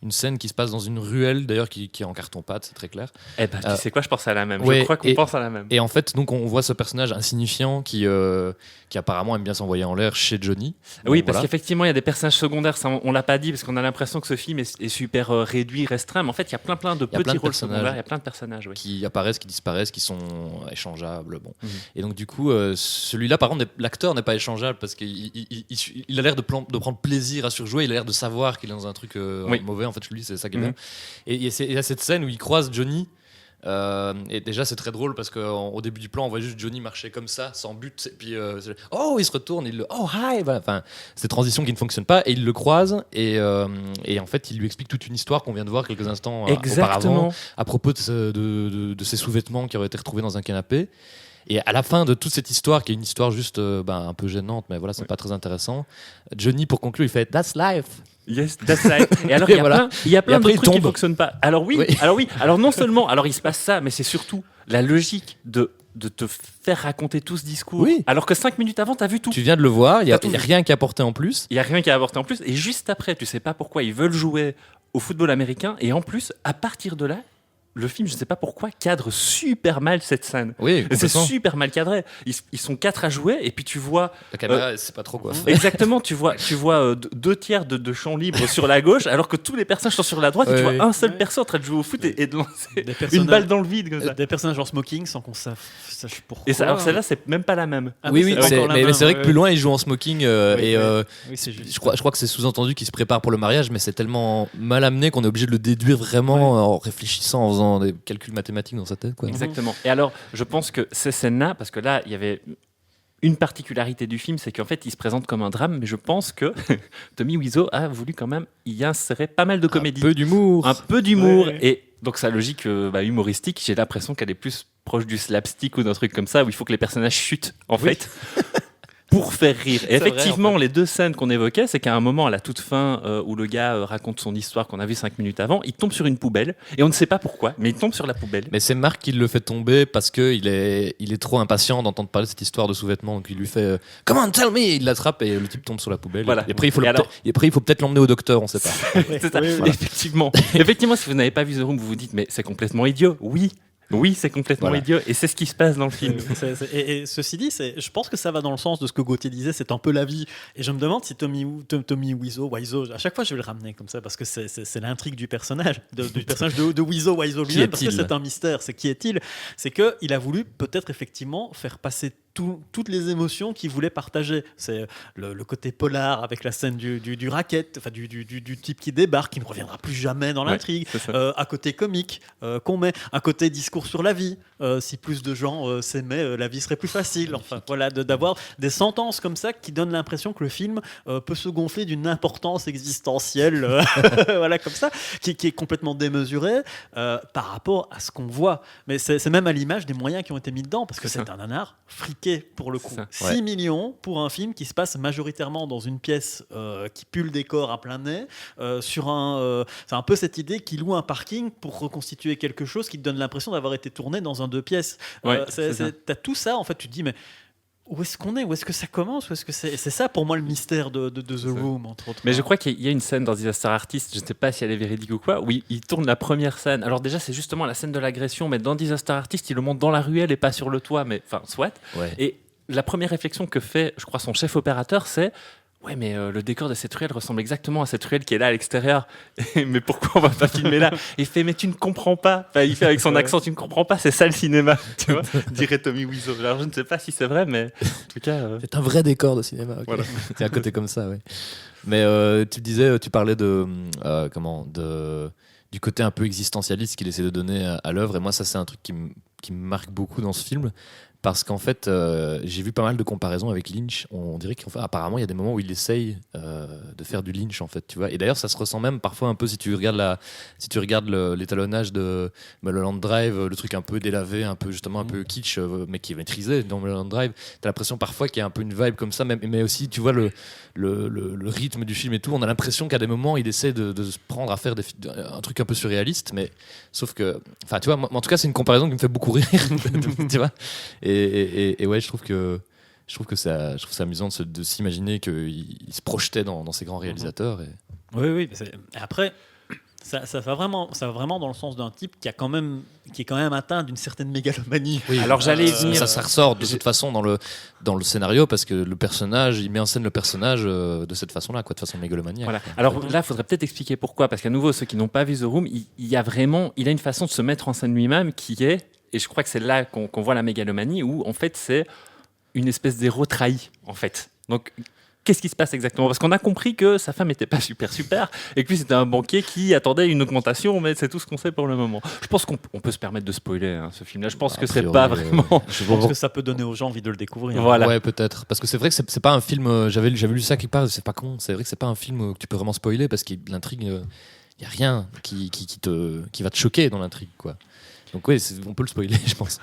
Speaker 4: une scène qui se passe dans une ruelle, d'ailleurs, qui est en carton-pâte, c'est très clair.
Speaker 1: Eh ben, tu sais quoi, je pense à la même.
Speaker 4: ouais,
Speaker 1: Je crois qu'on
Speaker 4: et-
Speaker 1: pense à la même.
Speaker 4: Et en fait, donc, on voit ce personnage insignifiant qui apparemment aime bien s'envoyer en l'air chez Johnny.
Speaker 1: Oui,
Speaker 4: Donc,
Speaker 1: parce
Speaker 4: voilà.
Speaker 1: qu'effectivement, il y a des personnages secondaires, ça, on l'a pas dit, parce qu'on a l'impression que ce film est super réduit, restreint, mais en fait, il y a plein de
Speaker 4: Il y a
Speaker 1: petits
Speaker 4: plein de
Speaker 1: rôles
Speaker 4: personnages.
Speaker 1: secondaires, il y a plein de personnages, oui.
Speaker 4: Qui apparaissent, qui disparaissent, qui sont échangeables. Bon.
Speaker 1: Mhm.
Speaker 4: Et donc, du coup, celui-là, par contre, l'acteur n'est pas échangeable parce qu'il il a l'air de prendre plaisir à surjouer, il a l'air de savoir qu'il est dans un truc
Speaker 1: Oui.
Speaker 4: mauvais. En fait, lui, c'est ça qui est
Speaker 1: Mhm.
Speaker 4: bien. Et il y a cette scène où il croise Johnny. Et déjà c'est très drôle parce qu'au début du plan on voit juste Johnny marcher comme ça sans but et puis oh il se retourne oh hi voilà. Enfin c'est transition qui ne fonctionne pas et il le croise et en fait il lui explique toute une histoire qu'on vient de voir quelques instants auparavant
Speaker 1: Exactement.
Speaker 4: à propos de ses sous-vêtements qui auraient été retrouvés dans un canapé. Et à la fin de toute cette histoire, qui est une histoire juste un peu gênante, mais voilà, c'est pas très intéressant, Johnny, pour conclure, il fait That's life.
Speaker 1: Yes, that's right. Et alors, il y a
Speaker 4: Voilà.
Speaker 1: plein
Speaker 4: Et après,
Speaker 1: de
Speaker 4: il
Speaker 1: trucs qui
Speaker 4: tombe.
Speaker 1: fonctionnent pas. Alors oui,
Speaker 4: Oui.
Speaker 1: alors non seulement, alors il se passe ça, mais c'est surtout la logique de te faire raconter tout ce discours,
Speaker 4: Oui.
Speaker 1: alors que 5 minutes avant, t'as vu tout.
Speaker 4: Tu viens de le voir, il n'y a
Speaker 1: T'as tout vu.
Speaker 4: rien qui est apporté en plus.
Speaker 1: Il y a rien qui a apporté en plus. Et juste après, tu sais pas pourquoi ils veulent jouer au football américain. Et en plus, à partir de là, le film, je sais pas pourquoi, cadre super mal cette scène.
Speaker 4: Oui,
Speaker 1: C'est
Speaker 4: complètement.
Speaker 1: super mal cadré. Ils sont 4 à jouer, et puis tu vois
Speaker 4: La caméra, c'est pas trop quoi.
Speaker 1: exactement, tu vois 2 tiers de champ libre sur la gauche, alors que tous les personnages sont sur la droite, et tu
Speaker 4: Ouais.
Speaker 1: vois un seul
Speaker 3: Ouais.
Speaker 1: perso en train de jouer au foot et de lancer
Speaker 3: Des
Speaker 1: une
Speaker 3: personnages-
Speaker 1: balle dans le vide comme ça.
Speaker 3: Des personnages en smoking sans qu'on sache pourquoi.
Speaker 1: Et ça, alors celle-là, c'est même pas la même.
Speaker 3: Ah,
Speaker 4: oui,
Speaker 3: mais
Speaker 4: oui,
Speaker 3: c'est encore la
Speaker 4: mais
Speaker 3: même,
Speaker 4: c'est vrai que
Speaker 3: ouais.
Speaker 4: plus loin, il joue en smoking
Speaker 3: Oui,
Speaker 4: et
Speaker 3: oui. Oui, c'est juste.
Speaker 4: je crois que c'est sous-entendu qu'il se prépare pour le mariage, mais c'est tellement mal amené qu'on est obligé de le déduire vraiment en réfléchissant, en faisant des calculs mathématiques dans sa tête. Quoi.
Speaker 1: Exactement. Et alors, je pense que ces scènes-là, parce que là, il y avait une particularité du film, c'est qu'en fait, il se présente comme un drame, mais je pense que Tommy Wiseau a voulu quand même y insérer pas mal de comédie.
Speaker 4: Un peu d'humour.
Speaker 1: Un peu d'humour.
Speaker 3: Ouais.
Speaker 1: Et donc, sa logique humoristique, j'ai l'impression qu'elle est plus proche du slapstick ou d'un truc comme ça, où il faut que les personnages chutent, en fait. pour faire rire. Et
Speaker 3: C'est vrai,
Speaker 1: effectivement,
Speaker 3: en fait.
Speaker 1: les deux scènes qu'on évoquait, c'est qu'à un moment, à la toute fin, où le gars raconte son histoire qu'on a vu 5 minutes avant, il tombe sur une poubelle, et on ne sait pas pourquoi, mais il tombe sur la poubelle.
Speaker 4: Mais c'est Marc qui le fait tomber parce qu'il il est trop impatient d'entendre parler de cette histoire de sous-vêtements. Donc il lui fait Come on, tell me. Il l'attrape et le type tombe sur la poubelle.
Speaker 1: Voilà.
Speaker 4: Et après, il faut,
Speaker 1: Et alors
Speaker 4: peut-être l'emmener au docteur, on sait pas.
Speaker 1: C'est ça.
Speaker 3: Oui, oui.
Speaker 1: Effectivement. Effectivement, si vous n'avez pas vu The Room, vous vous dites, mais c'est complètement idiot. Oui, c'est complètement
Speaker 4: Voilà.
Speaker 1: idiot. Et c'est ce qui se passe dans le film.
Speaker 3: Et ceci dit, je pense que ça va dans le sens de ce que Gauthier disait, c'est un peu la vie. Et je me demande si Tommy Wiseau, à chaque fois je vais le ramener comme ça parce que c'est l'intrigue du personnage, du personnage de Wiseau lui-même, parce que c'est un mystère. C'est qui est-il? C'est qu'il a voulu peut-être effectivement faire passer toutes les émotions qu'il voulait partager. C'est le côté polar avec la scène du racket, enfin du type qui débarque, qui ne reviendra plus jamais dans l'intrigue. À côté comique qu'on met, un côté discours sur la vie. Si plus de gens s'aimaient, la vie serait plus facile. Enfin voilà, d'avoir des sentences comme ça qui donnent l'impression que le film peut se gonfler d'une importance existentielle, voilà comme ça, qui est complètement démesurée par rapport à ce qu'on voit. Mais c'est même à l'image des moyens qui ont été mis dedans, parce que c'est un nanar friqué pour le coup. 6 millions pour un film qui se passe majoritairement dans une pièce qui pue le décor à plein nez, c'est un peu cette idée qu'il loue un parking pour reconstituer quelque chose qui te donne l'impression d'avoir été tourné dans un 2 pièces. T'as tout ça, en fait, tu te dis, mais où est-ce qu'on est? Où est-ce que ça commence? Où est-ce que c'est ça pour moi le mystère de The Room, entre autres.
Speaker 1: Mais je crois qu'il y a une scène dans Disaster Artist, je ne sais pas si elle est véridique ou quoi, où il tourne la première scène. Alors déjà, c'est justement la scène de l'agression, mais dans Disaster Artist, il le montre dans la ruelle et pas sur le toit, mais enfin, soit.
Speaker 4: Ouais.
Speaker 1: Et la première réflexion que fait, je crois, son chef opérateur, c'est ouais, mais le décor de cette ruelle ressemble exactement à cette ruelle qui est là à l'extérieur. Mais pourquoi on va pas filmer là? Et il fait, mais tu ne comprends pas. Enfin, il fait avec son accent, tu ne comprends pas, c'est ça le cinéma, tu vois, dirait Tommy Wiseau. Alors je ne sais pas si c'est vrai, mais en tout cas.
Speaker 4: C'est un vrai décor de cinéma. Okay.
Speaker 1: Voilà.
Speaker 4: C'est un côté comme ça, oui. Mais tu parlais du côté un peu existentialiste qu'il essaie de donner à l'œuvre. Et moi, ça, c'est un truc qui me marque beaucoup dans ce film. Parce qu'en fait, j'ai vu pas mal de comparaisons avec Lynch. On dirait qu'apparemment, il y a des moments où il essaye de faire du Lynch, en fait, tu vois. Et d'ailleurs, ça se ressent même parfois un peu si tu regardes l'étalonnage de Mulholland Drive, le truc un peu délavé, un peu justement un peu kitsch, mais qui est maîtrisé dans Mulholland Drive. T'as l'impression parfois qu'il y a un peu une vibe comme ça, mais aussi, tu vois, le rythme du film et tout. On a l'impression qu'à des moments, il essaie de se prendre à faire un truc un peu surréaliste, mais sauf que, enfin, tu vois, moi, en tout cas, c'est une comparaison qui me fait beaucoup rire, tu vois. Et ouais, je trouve que ça amusant de s'imaginer qu'il se projetait dans ces grands réalisateurs.
Speaker 3: Oui. Après, ça va vraiment dans le sens d'un type qui est quand même atteint d'une certaine mégalomanie.
Speaker 1: Oui. Alors j'allais y venir.
Speaker 4: Ça ressort de toute façon dans le scénario, parce que le personnage, il met en scène le personnage de cette façon-là, quoi, de façon mégalomaniaque.
Speaker 1: Voilà. Alors là, il faudrait peut-être expliquer pourquoi, parce qu'à nouveau, ceux qui n'ont pas vu The Room, il a une façon de se mettre en scène lui-même qui est, et je crois que c'est là qu'on voit la mégalomanie, où en fait c'est une espèce d'héros trahi, en fait. Donc qu'est-ce qui se passe exactement? Parce qu'on a compris que sa femme n'était pas super, et que lui c'était un banquier qui attendait une augmentation, mais c'est tout ce qu'on sait pour le moment. Je pense qu'on peut se permettre de spoiler ce film-là. Je pense que c'est pas vraiment.
Speaker 3: Je pense que ça peut donner aux gens envie de le découvrir.
Speaker 1: Voilà.
Speaker 4: Ouais, peut-être. Parce que c'est vrai que c'est pas un film. J'avais lu ça quelque part. C'est pas con. C'est vrai que c'est pas un film que tu peux vraiment spoiler, parce que l'intrigue, il y a rien qui va te choquer dans l'intrigue, quoi. Donc oui, on peut le spoiler, je pense.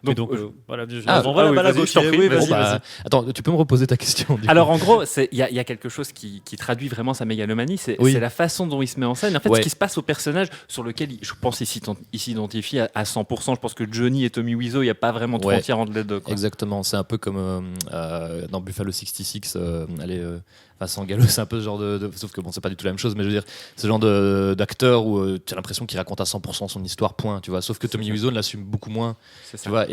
Speaker 3: Donc, voilà,
Speaker 1: vas-y,
Speaker 3: vas-y.
Speaker 4: Attends, tu peux me reposer ta question?
Speaker 1: Alors en gros, il y a quelque chose qui traduit vraiment sa mégalomanie, c'est la façon dont il se met en scène. En fait, ce qui se passe au personnage sur lequel je pense il s'identifie à 100%. Je pense que Johnny et Tommy Wiseau, il n'y a pas vraiment de frontière entre les deux, quoi.
Speaker 4: Exactement, c'est un peu comme dans Buffalo 66, Vincent Gallo, c'est un peu ce genre sauf que bon, c'est pas du tout la même chose, mais je veux dire, ce genre d'acteur où tu as l'impression qu'il raconte à 100% son histoire, point, tu vois. Sauf que Tommy Wiseau l'assume beaucoup moins, tu vois.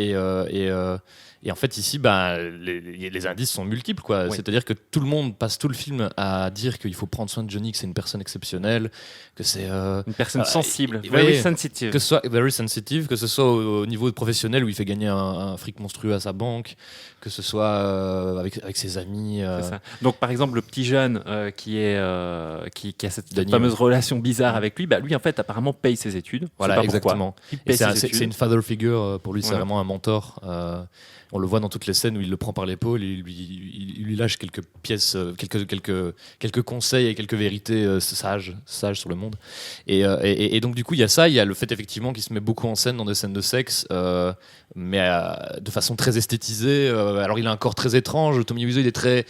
Speaker 4: Et en fait, ici, les indices sont multiples, quoi. Oui. C'est-à-dire que tout le monde passe tout le film à dire qu'il faut prendre soin de Johnny, que c'est une personne exceptionnelle, que c'est
Speaker 1: une personne sensible, very sensitive.
Speaker 4: Que ce soit very sensitive, que ce soit au niveau professionnel où il fait gagner un fric monstrueux à sa banque, que ce soit avec ses amis.
Speaker 1: C'est ça. Donc, par exemple, petit jeune qui a cette
Speaker 4: Danny,
Speaker 1: fameuse relation bizarre avec lui, lui en fait apparemment paye ses études.
Speaker 4: Voilà,
Speaker 1: Je sais pas
Speaker 4: exactement.
Speaker 1: pourquoi. Il
Speaker 4: Et
Speaker 1: paye ses
Speaker 4: c'est
Speaker 1: études.
Speaker 4: une father figure pour lui, c'est
Speaker 1: Voilà.
Speaker 4: vraiment un mentor. On le voit dans toutes les scènes où il le prend par l'épaule et il lui lâche quelques pièces, quelques conseils et quelques vérités sages sur le monde. Et donc du coup, il y a ça, il y a le fait effectivement qu'il se met beaucoup en scène dans des scènes de sexe, mais de façon très esthétisée. Alors il a un corps très étrange. Tommy Wiseau, il est très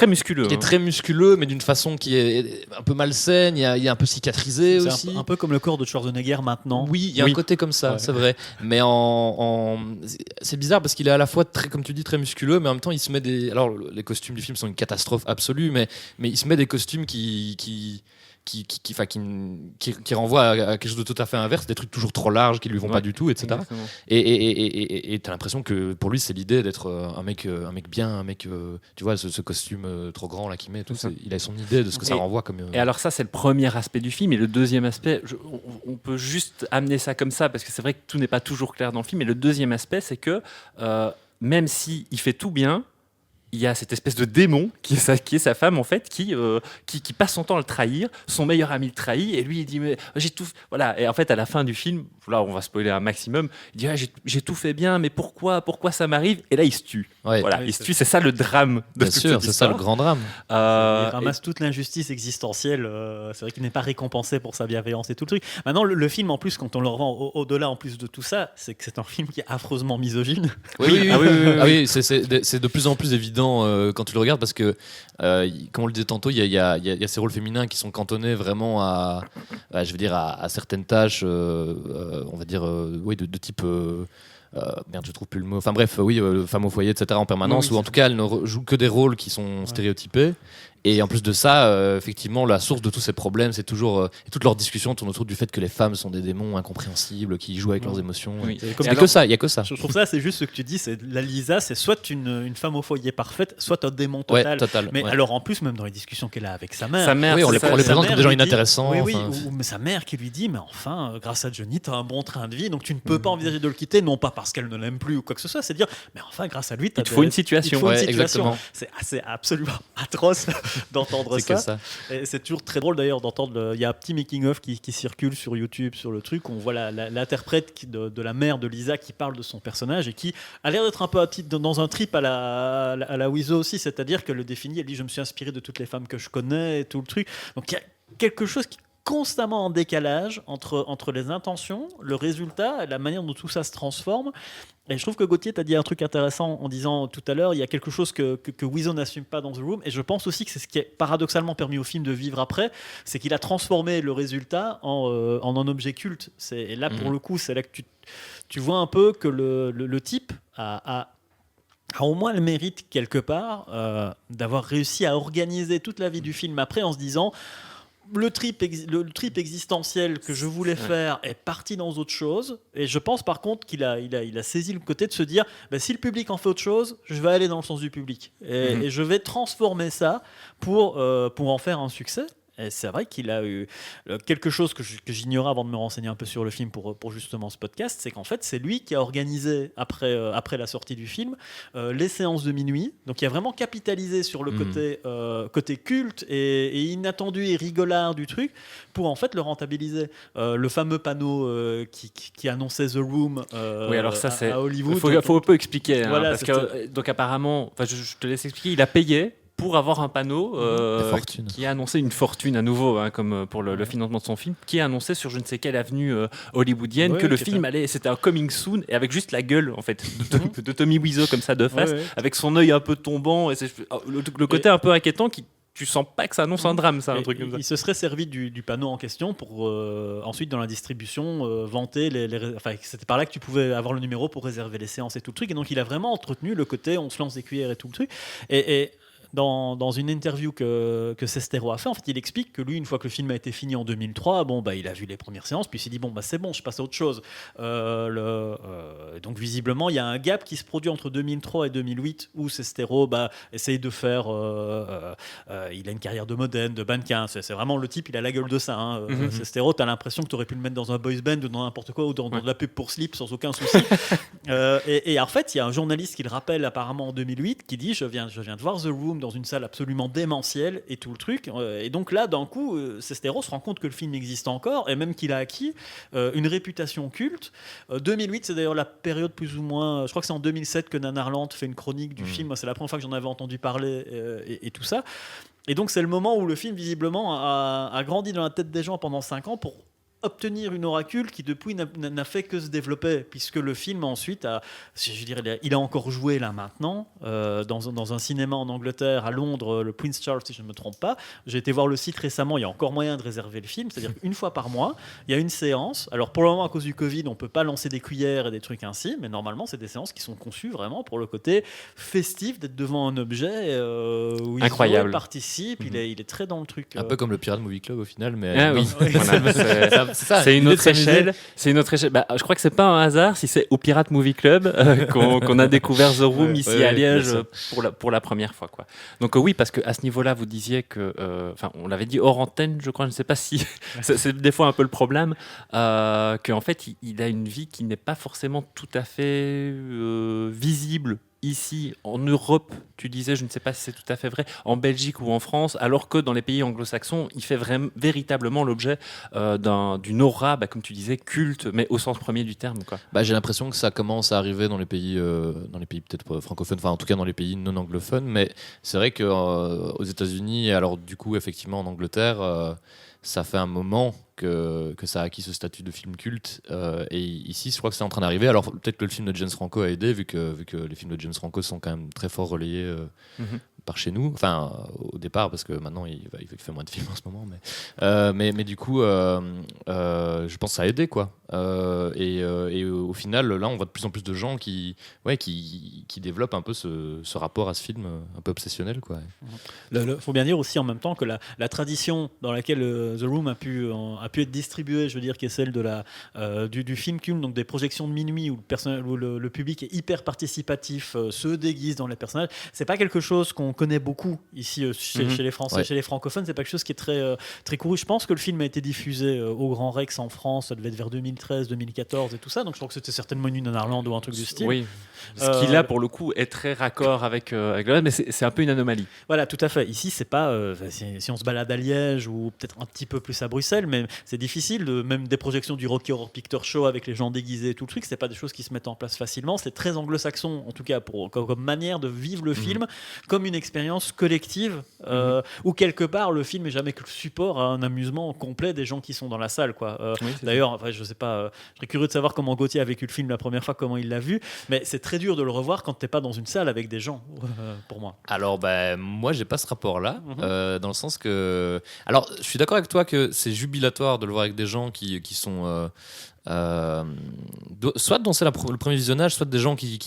Speaker 1: musculeux.
Speaker 4: Il est très musculeux, mais d'une façon qui est un peu malsaine. Il est un peu cicatrisé
Speaker 3: C'est
Speaker 4: aussi.
Speaker 3: un peu comme le corps de Schwarzenegger maintenant.
Speaker 4: Oui, il y a un côté comme ça,
Speaker 3: Ouais.
Speaker 4: c'est vrai. Mais c'est bizarre parce qu'il est à la fois très, comme tu dis, très musculeux, mais en même temps, il se met des. Alors, les costumes du film sont une catastrophe absolue, mais il se met des costumes qui renvoient à quelque chose de tout à fait inverse, des trucs toujours trop larges qui lui vont pas du tout, etc.
Speaker 1: Exactement.
Speaker 4: Et t'as l'impression que pour lui, c'est l'idée d'être un mec bien, tu vois, ce costume trop grand là qu'il met, et tout, il a son idée de ce que ça renvoie comme.
Speaker 1: Et alors ça, c'est le premier aspect du film. Et le deuxième aspect, on peut juste amener ça comme ça, parce que c'est vrai que tout n'est pas toujours clair dans le film. Et le deuxième aspect, c'est que même s'il fait tout bien, il y a cette espèce de démon qui est sa femme en fait, qui passe son temps à le trahir. Son meilleur ami le trahit et lui il dit mais j'ai tout voilà. Et en fait à la fin du film, là on va spoiler un maximum, il dit j'ai tout fait bien mais pourquoi ça m'arrive, et là il se tue.
Speaker 4: Ouais.
Speaker 1: Voilà,
Speaker 3: Oui,
Speaker 1: il se tue, c'est ça le drame de
Speaker 4: Bien
Speaker 1: toute
Speaker 4: sûr,
Speaker 1: cette
Speaker 4: c'est ça le
Speaker 1: histoire.
Speaker 4: grand drame.
Speaker 3: Il ramasse toute l'injustice existentielle. C'est vrai qu'il n'est pas récompensé pour sa bienveillance et tout le truc. Maintenant, le film, en plus, quand on le revend au-delà, en plus de tout ça, c'est que c'est un film qui est affreusement misogyne.
Speaker 4: Oui.
Speaker 1: Ah oui.
Speaker 4: Ah oui, c'est de plus en plus évident quand tu le regardes parce que, comme on le disait tantôt, il y a ces rôles féminins qui sont cantonnés vraiment à certaines tâches, on va dire, de type. Merde, je trouve plus le mot. Enfin bref, femme au foyer, etc. en permanence,
Speaker 1: Oui,
Speaker 4: ou en tout cas, elles ne jouent que des rôles qui sont stéréotypés. Et en plus de ça, effectivement, la source de tous ces problèmes, c'est toujours. Et toute leur discussion tourne autour du fait que les femmes sont des démons incompréhensibles, qui jouent avec leurs émotions.
Speaker 1: Oui.
Speaker 3: C'est
Speaker 4: Il
Speaker 3: comme
Speaker 4: n'y a que ça, il y a que ça.
Speaker 3: Je trouve ça, c'est juste ce que tu dis, c'est la Lisa, c'est soit une femme au foyer parfaite, soit un démon
Speaker 4: Ouais,
Speaker 3: total.
Speaker 4: total.
Speaker 3: Mais
Speaker 4: ouais.
Speaker 3: alors en plus, même dans les discussions qu'elle a avec sa mère,
Speaker 1: Sa mère,
Speaker 4: Oui, on les
Speaker 1: c'est ça,
Speaker 4: présente
Speaker 3: sa
Speaker 4: comme des gens
Speaker 3: mère lui dit-
Speaker 4: inintéressants.
Speaker 3: Oui,
Speaker 4: enfin,
Speaker 3: mais sa mère qui lui dit, mais enfin, grâce à Johnny, t'as un bon train de vie, donc tu ne peux pas envisager de le quitter, non pas parce qu'elle ne l'aime plus ou quoi que ce soit, c'est dire, mais enfin, grâce à lui,
Speaker 1: Il te faut une situation.
Speaker 3: il te faut une
Speaker 4: Ouais,
Speaker 3: situation.
Speaker 4: exactement.
Speaker 3: C'est absolument atroce d'entendre
Speaker 4: c'est que
Speaker 3: ça.
Speaker 4: ça.
Speaker 3: Et c'est toujours très drôle d'ailleurs d'entendre. Il y a un petit making-of qui circule sur YouTube sur le truc. On voit l'interprète de la mère de Lisa qui parle de son personnage et qui a l'air d'être un peu dans un trip à la Wiseau aussi. C'est-à-dire qu'elle le définit. Elle dit je me suis inspirée de toutes les femmes que je connais et tout le truc. Donc il y a quelque chose qui est constamment en décalage entre les intentions, le résultat et la manière dont tout ça se transforme. Et je trouve que Gauthier t'a dit un truc intéressant en disant tout à l'heure, il y a quelque chose que Wiseau n'assume pas dans The Room, et je pense aussi que c'est ce qui a paradoxalement permis au film de vivre après, c'est qu'il a transformé le résultat en un objet culte. Et là, pour le coup, c'est là que tu vois un peu que le type a au moins le mérite quelque part d'avoir réussi à organiser toute la vie du film après en se disant le trip existentiel que je voulais faire est parti dans autre chose, et je pense par contre qu'il a saisi le côté de se dire si le public en fait autre chose, je vais aller dans le sens du public et je vais transformer ça pour en faire un succès. Et c'est vrai qu'il a eu quelque chose que j'ignorais avant de me renseigner un peu sur le film pour justement ce podcast, c'est qu'en fait c'est lui qui a organisé après la sortie du film les séances de minuit, donc il a vraiment capitalisé sur le côté culte et inattendu et rigolard du truc pour en fait le rentabiliser. Le fameux panneau qui annonçait The Room
Speaker 1: Oui, alors ça,
Speaker 3: à Hollywood.
Speaker 1: Il faut un peu expliquer.
Speaker 3: Voilà,
Speaker 1: parce que, donc apparemment, je te laisse expliquer, il a payé pour avoir un panneau qui a annoncé une fortune à nouveau, comme pour le financement de son film, qui a annoncé sur je ne sais quelle avenue hollywoodien que le film c'était un coming soon, et avec juste la gueule en fait de Tommy Wiseau comme ça de face, avec son œil un peu tombant, et le côté un peu inquiétant qui tu sens pas que ça annonce un drame, ça, un truc comme ça.
Speaker 3: Il se serait servi du panneau en question pour ensuite dans la distribution vanter enfin c'était par là que tu pouvais avoir le numéro pour réserver les séances et tout le truc, et donc il a vraiment entretenu le côté on se lance des cuillères et tout le truc, et dans une interview que Sestero a fait, en fait, il explique que lui, une fois que le film a été fini en 2003, il a vu les premières séances, puis il s'est dit c'est bon, je passe à autre chose. Donc visiblement, il y a un gap qui se produit entre 2003 et 2008 où Sestero essaye de faire. Il a une carrière de modène, de mannequin. C'est vraiment le type, il a la gueule de ça. Sestero, t'as l'impression que tu aurais pu le mettre dans un boys band ou dans n'importe quoi, ou dans de la pub pour Slip sans aucun souci. Et en fait, il y a un journaliste qui le rappelle apparemment en 2008 qui dit je viens de voir The Room dans une salle absolument démentielle et tout le truc. Et donc là, d'un coup, Sestero se rend compte que le film existe encore et même qu'il a acquis une réputation culte. 2008, c'est d'ailleurs la période plus ou moins. Je crois que c'est en 2007 que Nanarland fait une chronique du film. Moi, c'est la première fois que j'en avais entendu parler et tout ça. Et donc, c'est le moment où le film, visiblement, a grandi dans la tête des gens pendant 5 ans pour obtenir une oracule qui depuis n'a fait que se développer, puisque le film ensuite il a encore joué là maintenant dans un cinéma en Angleterre, à Londres, le Prince Charles si je ne me trompe pas. J'ai été voir le site récemment, il y a encore moyen de réserver le film, c'est-à-dire qu'une fois par mois il y a une séance. Alors pour le moment à cause du Covid on ne peut pas lancer des cuillères et des trucs ainsi, mais normalement c'est des séances qui sont conçues vraiment pour le côté festif, d'être devant un objet où
Speaker 1: incroyable.
Speaker 3: Il participe, il est très dans le truc.
Speaker 4: Un peu comme le Pirate Movie Club au final, mais
Speaker 1: Ah oui, voilà, c'est une autre échelle. C'est une autre échelle. Bah, je crois que c'est pas un hasard si c'est au Pirate Movie Club qu'on a découvert The Room ici à Liège pour la première fois, quoi. Donc oui, parce que à ce niveau-là, vous disiez que, enfin, on l'avait dit hors antenne, je crois. Je ne sais pas si c'est des fois un peu le problème, qu'en fait, il a une vie qui n'est pas forcément tout à fait visible. Ici, en Europe, tu disais, je ne sais pas si c'est tout à fait vrai, en Belgique ou en France, alors que dans les pays anglo-saxons, il fait véritablement l'objet d'une aura, comme tu disais, culte, mais au sens premier du terme, quoi.
Speaker 4: J'ai l'impression que ça commence à arriver dans les pays peut-être francophones, enfin en tout cas dans les pays non anglophones, mais c'est vrai qu'aux États-Unis, et alors du coup effectivement en Angleterre, ça fait un moment que ça a acquis ce statut de film culte, et ici je crois que c'est en train d'arriver. Alors peut-être que le film de James Franco a aidé, vu que les films de James Franco sont quand même très fort relayés par chez nous, enfin au départ, parce que maintenant il fait moins de films en ce moment, mais du coup je pense que ça a aidé, quoi. Et au final là on voit de plus en plus de gens qui développent un peu ce rapport à ce film un peu obsessionnel, quoi.
Speaker 3: Faut bien dire aussi en même temps que la tradition dans laquelle The Room a pu être distribué, je veux dire, qui est celle du film culte, donc des projections de minuit où le public est hyper participatif, se déguise dans les personnages. C'est pas quelque chose qu'on connaît beaucoup ici chez les Français, chez les francophones. C'est pas quelque chose qui est très très couru. Je pense que le film a été diffusé au Grand Rex en France, ça devait être vers 2013, 2014 et tout ça. Donc je crois que c'était certainement une Nanarland ou un truc du style.
Speaker 1: Oui. Ce qui là pour le coup est très raccord avec le reste, mais c'est un peu une anomalie.
Speaker 3: Voilà, tout à fait. Ici, c'est pas si on se balade à Liège ou peut-être un petit peu plus à Bruxelles, mais c'est difficile. Même des projections du Rocky Horror Picture Show avec les gens déguisés et tout le truc, c'est pas des choses qui se mettent en place facilement. C'est très anglo-saxon, en tout cas comme manière de vivre le film comme une expérience collective, où quelque part le film est jamais que le support à un amusement complet des gens qui sont dans la salle, quoi. D'ailleurs, je sais pas, je serais curieux de savoir comment Gauthier a vécu le film la première fois, comment il l'a vu, mais c'est très dur de le revoir quand t'es pas dans une salle avec des gens, pour moi.
Speaker 4: Alors moi j'ai pas ce rapport là, dans le sens que, alors je suis d'accord avec toi que c'est jubilatoire de le voir avec des gens qui sont soit dont c'est le premier visionnage, soit des gens qui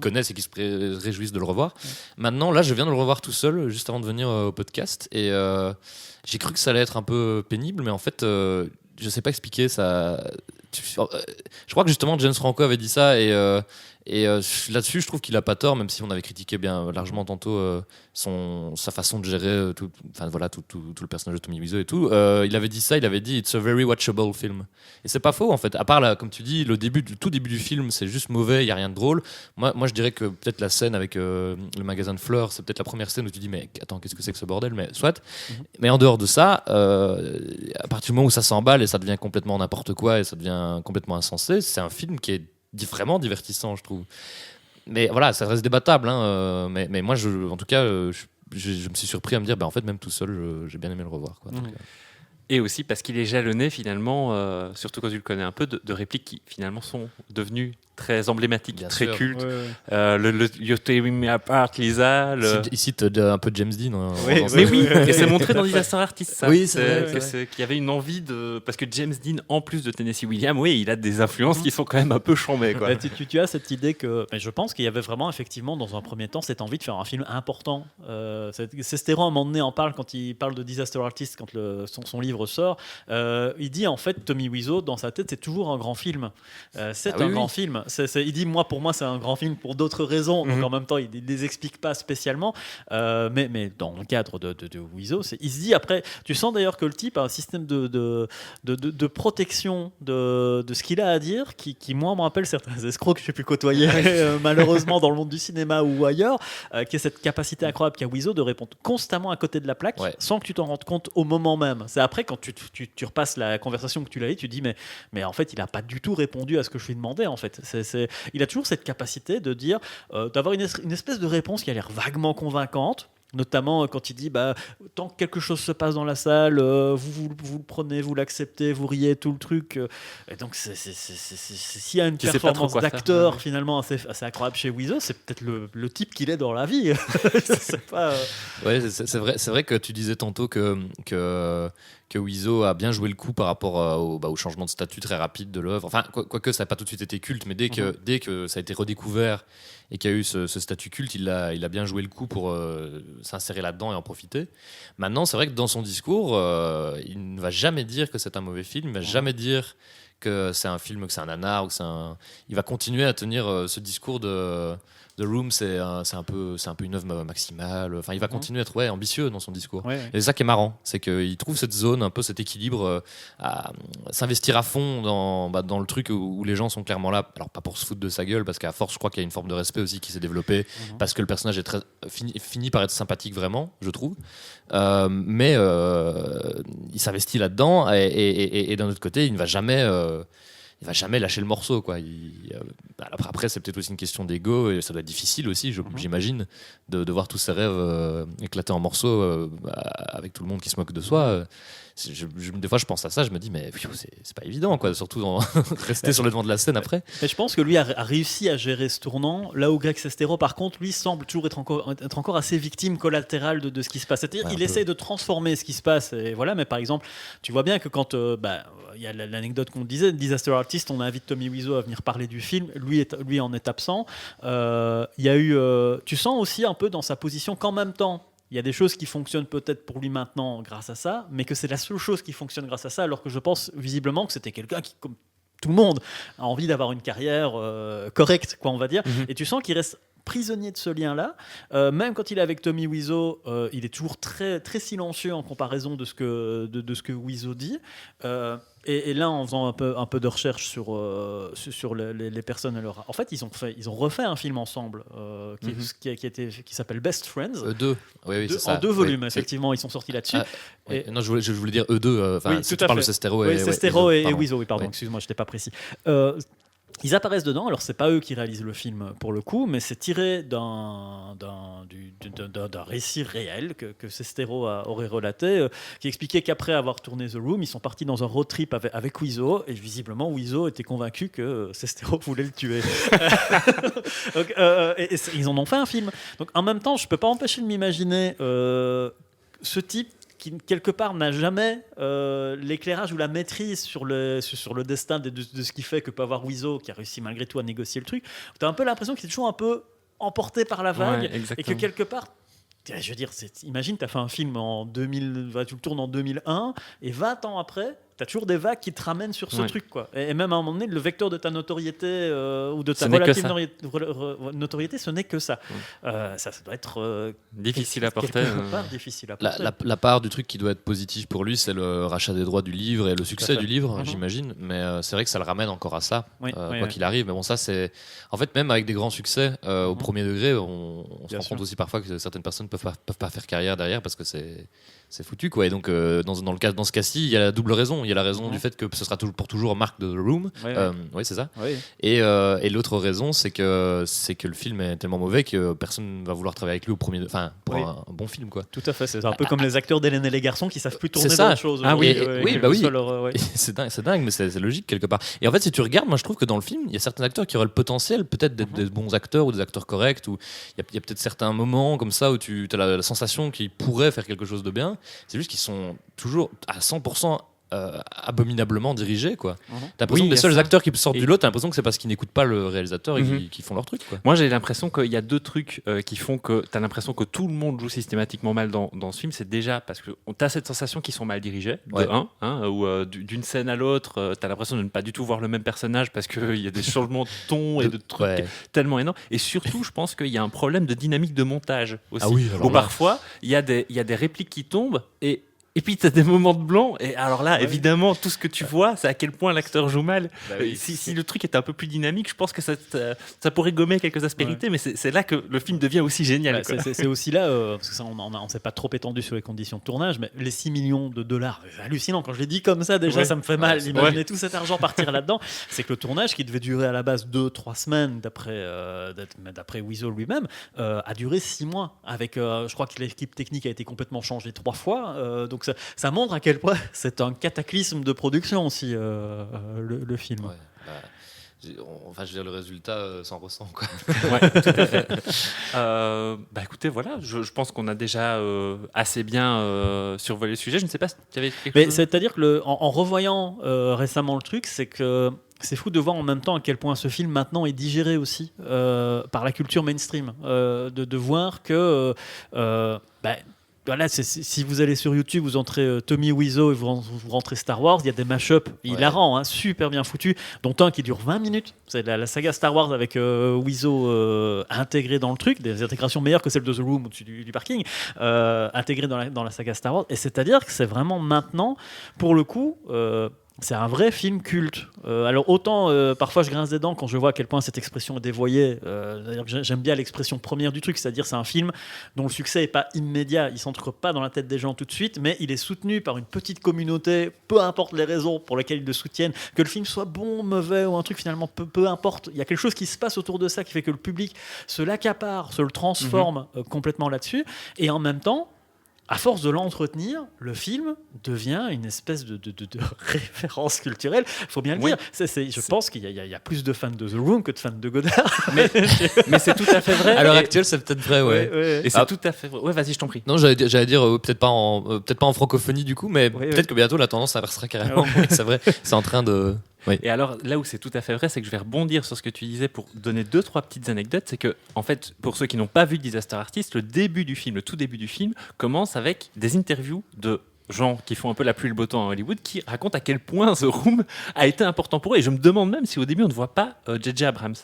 Speaker 4: connaissent et qui se réjouissent de le revoir. Maintenant là je viens de le revoir tout seul juste avant de venir au podcast, et j'ai cru que ça allait être un peu pénible, mais en fait je sais pas expliquer ça. Je crois que justement James Franco avait dit ça, et là-dessus je trouve qu'il a pas tort, même si on avait critiqué bien largement tantôt sa façon de gérer tout le personnage de Tommy Wiseau et tout. Il avait dit ça, il avait dit it's a very watchable film, et c'est pas faux en fait, à part là, comme tu dis, le tout début du film c'est juste mauvais, il y a rien de drôle. Moi je dirais que peut-être la scène avec le magasin de fleurs, c'est peut-être la première scène où tu dis mais attends, qu'est-ce que c'est que ce bordel, mais soit. Mais en dehors de ça, à partir du moment où ça s'emballe et ça devient complètement n'importe quoi et ça devient complètement insensé, c'est un film qui est vraiment divertissant, je trouve. Mais voilà, ça reste débattable, hein, mais moi en tout cas je me suis surpris à me dire en fait même tout seul j'ai bien aimé le revoir, quoi. Donc,
Speaker 1: et aussi parce qu'il est jalonné finalement, surtout quand tu le connais un peu, de répliques qui finalement sont devenues très emblématiques, bien très sûr, cultes. Le You Tear Me Apart, Lisa.
Speaker 4: Il cite un peu James Dean.
Speaker 1: Mais oui, et c'est montré dans Disaster Artist, ça.
Speaker 4: Oui, c'est vrai.
Speaker 1: Qu'il y avait une envie de. Parce que James Dean, en plus de Tennessee Williams, oui, il a des influences qui sont quand même un peu chambées, quoi.
Speaker 3: Tu as cette idée que. Mais je pense qu'il y avait vraiment, effectivement, dans un premier temps, cette envie de faire un film important. Sestero, à un moment donné, en parle quand il parle de Disaster Artist, quand son livre sort. Il dit, en fait, Tommy Wiseau, dans sa tête, c'est toujours un grand film. C'est un grand film. Il dit pour moi c'est un grand film pour d'autres raisons. Donc en même temps il les explique pas spécialement. Mais dans le cadre de Wiseau, il se dit après. Tu sens d'ailleurs que le type a un système de protection de ce qu'il a à dire qui moi me rappelle certains escrocs que j'ai pu côtoyer malheureusement dans le monde du cinéma ou ailleurs, qui est cette capacité incroyable qu'a Wiseau de répondre constamment à côté de la plaque sans que tu t'en rendes compte au moment même. C'est après quand tu repasses la conversation que tu l'as eu, tu dis mais en fait il a pas du tout répondu à ce que je lui demandais en fait. Il a toujours cette capacité de dire d'avoir une espèce de réponse qui a l'air vaguement convaincante. Notamment quand il dit tant que quelque chose se passe dans la salle, vous le prenez, vous l'acceptez, vous riez, tout le truc. Et donc s'il y a une performance d'acteur finalement assez incroyable chez Wiseau, c'est peut-être le type qu'il est dans la vie. C'est pas.
Speaker 4: Ouais, c'est vrai que tu disais tantôt que Wiseau a bien joué le coup par rapport au changement de statut très rapide de l'œuvre. Enfin, quoique ça n'a pas tout de suite été culte, mais dès que ça a été redécouvert et qu'il y a eu ce statut culte, il a bien joué le coup pour s'insérer là-dedans et en profiter. Maintenant, c'est vrai que dans son discours, il ne va jamais dire que c'est un mauvais film, il ne va jamais dire que c'est un film, que c'est un nanar, il va continuer à tenir ce discours de The Room, c'est un peu une œuvre maximale. Enfin, il va continuer à être ambitieux dans son discours. Ouais. Et c'est ça qui est marrant, c'est qu'il trouve cette zone, un peu cet équilibre, à s'investir à fond dans le truc où les gens sont clairement là. Alors pas pour se foutre de sa gueule, parce qu'à force, je crois qu'il y a une forme de respect aussi qui s'est développée, parce que le personnage est finit par être sympathique vraiment, je trouve. Mais il s'investit là-dedans, et d'un autre côté, il ne va jamais lâcher le morceau, quoi. Après, c'est peut-être aussi une question d'ego, et ça doit être difficile aussi, j'imagine, de voir tous ses rêves éclater en morceaux avec tout le monde qui se moque de soi. Des fois, je pense à ça, je me dis, mais c'est pas évident, quoi, surtout rester sur le devant de la scène après.
Speaker 3: Mais je pense que lui a réussi à gérer ce tournant, là où Greg Sestero, par contre, lui, semble toujours être encore assez victime collatérale de ce qui se passe. C'est-à-dire, il essaie de transformer ce qui se passe, et voilà, mais par exemple, tu vois bien que quand il y a l'anecdote qu'on disait, Disaster Artist, on invite Tommy Wiseau à venir parler du film, lui en est absent. Il y a eu, tu sens aussi un peu dans sa position qu'en même temps, il y a des choses qui fonctionnent peut-être pour lui maintenant grâce à ça, mais que c'est la seule chose qui fonctionne grâce à ça, alors que je pense visiblement que c'était quelqu'un qui, comme tout le monde, a envie d'avoir une carrière correcte, quoi, on va dire. Et tu sens qu'il reste prisonnier de ce lien-là. Même quand il est avec Tommy Wiseau, il est toujours très, très silencieux en comparaison de ce que Wiseau dit. Et là, en faisant un peu de recherche sur les personnes, en fait, ils ont refait un film ensemble qui s'appelle Best Friends.
Speaker 4: Eux-deux. Oui, c'est ça.
Speaker 3: En 2 volumes, effectivement, ils sont sortis là-dessus.
Speaker 4: Non, je voulais dire eux-deux.
Speaker 3: Oui,
Speaker 4: si tu parles de Sestero
Speaker 3: et Wiseau, oui, pardon, excuse-moi, je n'étais pas précis. Ils apparaissent dedans, alors c'est pas eux qui réalisent le film pour le coup, mais c'est tiré d'un récit réel que Sestero aurait relaté, qui expliquait qu'après avoir tourné The Room, ils sont partis dans un road trip avec Wiseau, et visiblement Wiseau était convaincu que Sestero voulait le tuer. Donc, et ils en ont fait un film. Donc en même temps, je peux pas empêcher de m'imaginer ce type qui quelque part n'a jamais l'éclairage ou la maîtrise sur le destin de ce qui fait que peut avoir Wiseau, qui a réussi malgré tout à négocier le truc. Tu as un peu l'impression qu'il est toujours un peu emporté par la vague, et que quelque part, je veux dire, imagine, tu as fait un film en 2000, tu le tournes en 2001, et 20 ans après, tu as toujours des vagues qui te ramènent sur ce truc, quoi. Et même à un moment donné, le vecteur de ta notoriété ou de ta relative notoriété, ce n'est que ça. Ça doit être
Speaker 1: difficile à porter.
Speaker 3: Difficile à porter.
Speaker 4: La part du truc qui doit être positif pour lui, c'est le rachat des droits du livre et le succès du livre, j'imagine. Mais c'est vrai que ça le ramène encore à ça, quoi qu'il arrive. Mais bon, ça, c'est. En fait, même avec des grands succès, au premier degré, on se rend compte aussi parfois que certaines personnes peuvent pas faire carrière derrière parce que c'est foutu, quoi. Et donc dans ce cas-ci, il y a la double raison. Il y a la raison du fait que ce sera pour toujours marque de The Room. Oui, c'est ça. Et l'autre raison, c'est que le film est tellement mauvais que personne va vouloir travailler avec lui pour un bon film, quoi.
Speaker 3: Tout à fait. C'est un peu comme les acteurs d'Hélène et les garçons qui savent plus tourner d'autres choses.
Speaker 4: C'est dingue, mais c'est logique quelque part. Et en fait, si tu regardes, moi je trouve que dans le film, il y a certains acteurs qui auraient le potentiel peut-être d'être des bons acteurs ou des acteurs corrects, ou il y a peut-être certains moments comme ça où tu as la sensation qu'ils pourraient faire quelque chose de bien. C'est juste qu'ils sont toujours à 100% abominablement dirigé, quoi.
Speaker 3: Mhm.
Speaker 4: T'as l'impression
Speaker 1: Oui,
Speaker 4: que les
Speaker 1: il y a
Speaker 4: seuls
Speaker 1: ça.
Speaker 4: acteurs qui sortent
Speaker 1: Et-
Speaker 4: du lot, t'as l'impression que c'est parce qu'ils n'écoutent pas le réalisateur et qu'ils font leur truc, quoi.
Speaker 1: Moi, j'ai l'impression qu'il y a deux trucs qui font que tu as l'impression que tout le monde joue systématiquement mal dans ce film. C'est déjà parce que tu as cette sensation qu'ils sont mal dirigés,
Speaker 4: Ouais.
Speaker 1: où d'une scène à l'autre, tu as l'impression de ne pas du tout voir le même personnage parce qu'il y a des changements de ton et de trucs
Speaker 4: Ouais.
Speaker 1: tellement énormes. Et surtout, je pense qu'il y a un problème de dynamique de montage aussi.
Speaker 4: Ah oui, alors
Speaker 1: où
Speaker 4: là.
Speaker 1: parfois, il y a des répliques qui tombent et puis tu as des moments de blanc, et alors là, évidemment, tout ce que tu vois, c'est à quel point l'acteur joue mal. Si le truc était un peu plus dynamique, je pense que ça pourrait gommer quelques aspérités, mais c'est là que le film devient aussi génial.
Speaker 3: Ouais,
Speaker 1: quoi.
Speaker 3: c'est aussi là, parce que ça, on s'est pas trop étendu sur les conditions de tournage, mais les 6 millions de dollars, c'est hallucinant. Quand je l'ai dit comme ça, déjà,
Speaker 1: Ouais.
Speaker 3: ça me fait mal.
Speaker 4: Ouais,
Speaker 3: Imaginez tout cet argent partir là-dedans. C'est que le tournage, qui devait durer à la base 2-3 semaines, d'après Wiseau lui-même, a duré 6 mois. Avec, je crois que l'équipe technique a été complètement changée 3 fois. Donc ça montre à quel point c'est un cataclysme de production aussi, le film.
Speaker 4: Ouais, enfin, je veux dire, le résultat s'en ressent, quoi.
Speaker 1: Ouais, tout à fait. Écoutez, voilà, je pense qu'on a déjà assez bien survolé le sujet. Je ne sais pas si tu avais quelque
Speaker 3: Mais
Speaker 1: chose.
Speaker 3: c'est-à-dire que en revoyant récemment le truc, c'est que c'est fou de voir en même temps à quel point ce film maintenant est digéré aussi par la culture mainstream. De voir que voilà, si vous allez sur YouTube, vous entrez Tommy Wiseau et vous rentrez Star Wars, il y a des mashups hilarants, super bien foutus, dont un qui dure 20 minutes. C'est la saga Star Wars avec Wiseau intégré dans le truc, des intégrations meilleures que celles de The Room au-dessus du parking, intégrées dans la saga Star Wars. Et c'est-à-dire que c'est vraiment maintenant, pour le coup, c'est un vrai film culte. Alors autant parfois je grince des dents quand je vois à quel point cette expression est dévoyée. D'ailleurs, j'aime bien l'expression première du truc, c'est-à-dire c'est un film dont le succès n'est pas immédiat, il s'entre pas dans la tête des gens tout de suite, mais il est soutenu par une petite communauté, peu importe les raisons pour lesquelles ils le soutiennent, que le film soit bon, mauvais ou un truc finalement peu importe. Il y a quelque chose qui se passe autour de ça qui fait que le public se l'accapare, se le transforme complètement là-dessus, et en même temps, à force de l'entretenir, le film devient une espèce de référence culturelle. Il faut bien le dire. Je pense qu'il y a plus de fans de The Room que de fans de Godard.
Speaker 1: Mais c'est tout à fait vrai.
Speaker 4: À l'heure
Speaker 1: Et-
Speaker 4: actuelle, c'est peut-être vrai, ouais.
Speaker 1: Et c'est tout à fait vrai. Ouais, vas-y, je t'en prie.
Speaker 4: Non, j'allais dire peut-être pas en francophonie du coup, mais
Speaker 3: Oui,
Speaker 4: peut-être
Speaker 3: oui.
Speaker 4: que bientôt la tendance inversera carrément. Oui, c'est vrai, c'est en train de. Oui.
Speaker 1: Et alors, là où c'est tout à fait vrai, c'est que je vais rebondir sur ce que tu disais pour donner 2-3 petites anecdotes. C'est que, en fait, pour ceux qui n'ont pas vu Disaster Artist, le tout début du film, commence avec des interviews de gens qui font un peu la pluie et le beau temps à Hollywood, qui racontent à quel point The Room a été important pour eux. Et je me demande même si au début on ne voit pas J.J. Abrams.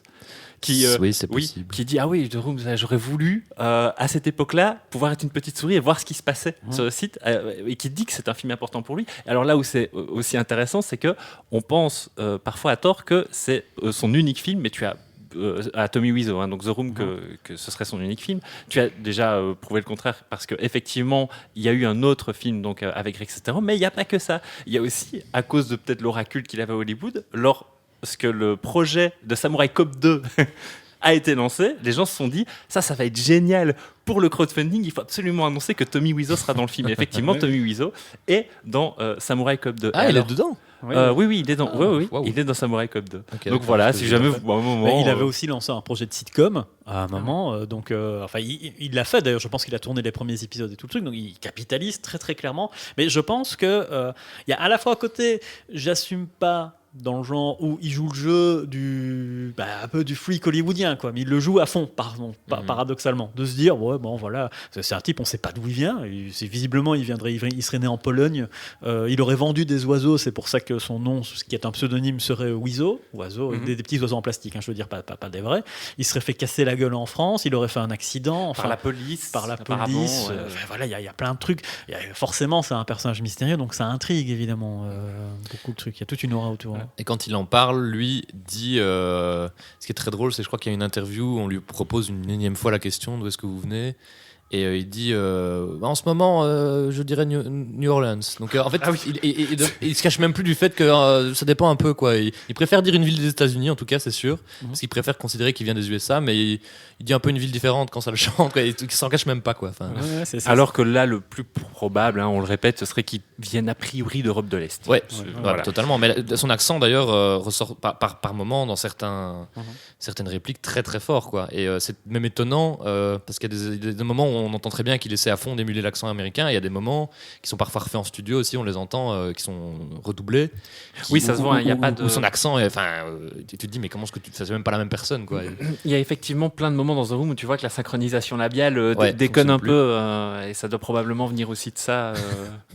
Speaker 4: Oui, c'est possible.
Speaker 1: Qui dit The Room, j'aurais voulu à cette époque-là pouvoir être une petite souris et voir ce qui se passait sur le site, et qui dit que c'est un film important pour lui. Alors là où c'est aussi intéressant, c'est que on pense parfois à tort que c'est son unique film, mais tu as à Tommy Wiseau, donc The Room, que ce serait son unique film. Tu as déjà prouvé le contraire, parce qu'effectivement, il y a eu un autre film donc, avec Rex Stetron, mais il n'y a pas que ça. Il y a aussi, à cause de peut-être l'oracule qu'il avait à Hollywood, lorsque le projet de Samurai Cop 2 a été lancé, les gens se sont dit, ça va être génial pour le crowdfunding, il faut absolument annoncer que Tommy Wiseau sera dans le film. Et effectivement, Tommy Wiseau est dans Samurai Cop 2.
Speaker 4: Ah, il est dedans.
Speaker 1: Oui, il est dans,
Speaker 4: wow.
Speaker 1: il est dans Samurai Cop 2.
Speaker 4: Okay,
Speaker 1: donc voilà, si jamais vous, à un moment,
Speaker 3: Mais il avait aussi lancé un projet de sitcom à un moment, enfin il l'a fait d'ailleurs. Je pense qu'il a tourné les premiers épisodes et tout le truc, donc il capitalise très très clairement. Mais je pense que il y a à la fois à côté, j'assume pas dans le genre où il joue le jeu un peu du freak hollywoodien, quoi, mais il le joue à fond, paradoxalement, de se dire voilà, c'est un type, on sait pas d'où il vient, visiblement il serait né en Pologne, il aurait vendu des oiseaux, c'est pour ça que son nom, ce qui est un pseudonyme, serait oiseau, des petits oiseaux en plastique, je veux dire, pas des vrais. Il serait fait casser la gueule en France, il aurait fait un accident,
Speaker 1: par la police,
Speaker 3: voilà, il y a plein de trucs. Forcément, c'est un personnage mystérieux, donc ça intrigue évidemment beaucoup le truc. Il y a toute une aura autour.
Speaker 4: Et quand il en parle, lui dit, ce qui est très drôle, c'est que je crois qu'il y a une interview, on lui propose une énième fois la question d'où est-ce que vous venez, et il dit en ce moment je dirais New Orleans. Donc en fait il se cache même plus du fait que ça dépend un peu, quoi. Il préfère dire une ville des États-Unis, en tout cas, c'est sûr, parce qu'il préfère considérer qu'il vient des USA, mais il dit un peu une ville différente quand ça le chante, quoi. Il s'en cache même pas, quoi. Enfin,
Speaker 1: alors que là, le plus probable, on le répète, ce serait qu'il vienne a priori d'Europe de l'Est.
Speaker 4: Voilà, totalement. Mais son accent d'ailleurs ressort par moment dans certaines répliques très très fort, quoi. Et c'est même étonnant parce qu'il y a des moments où on entend très bien qu'il essaie à fond d'émuler l'accent américain. Il y a des moments qui sont parfois refaits en studio aussi, on les entend, qui sont redoublés.
Speaker 1: Oui, ça se voit, il n'y a pas de...
Speaker 4: Où son accent, tu te dis, mais comment est-ce que c'est même pas la même personne, quoi.
Speaker 1: Il y a effectivement plein de moments dans The Room où tu vois que la synchronisation labiale déconne un
Speaker 4: plus.
Speaker 1: peu, et ça doit probablement venir aussi de ça.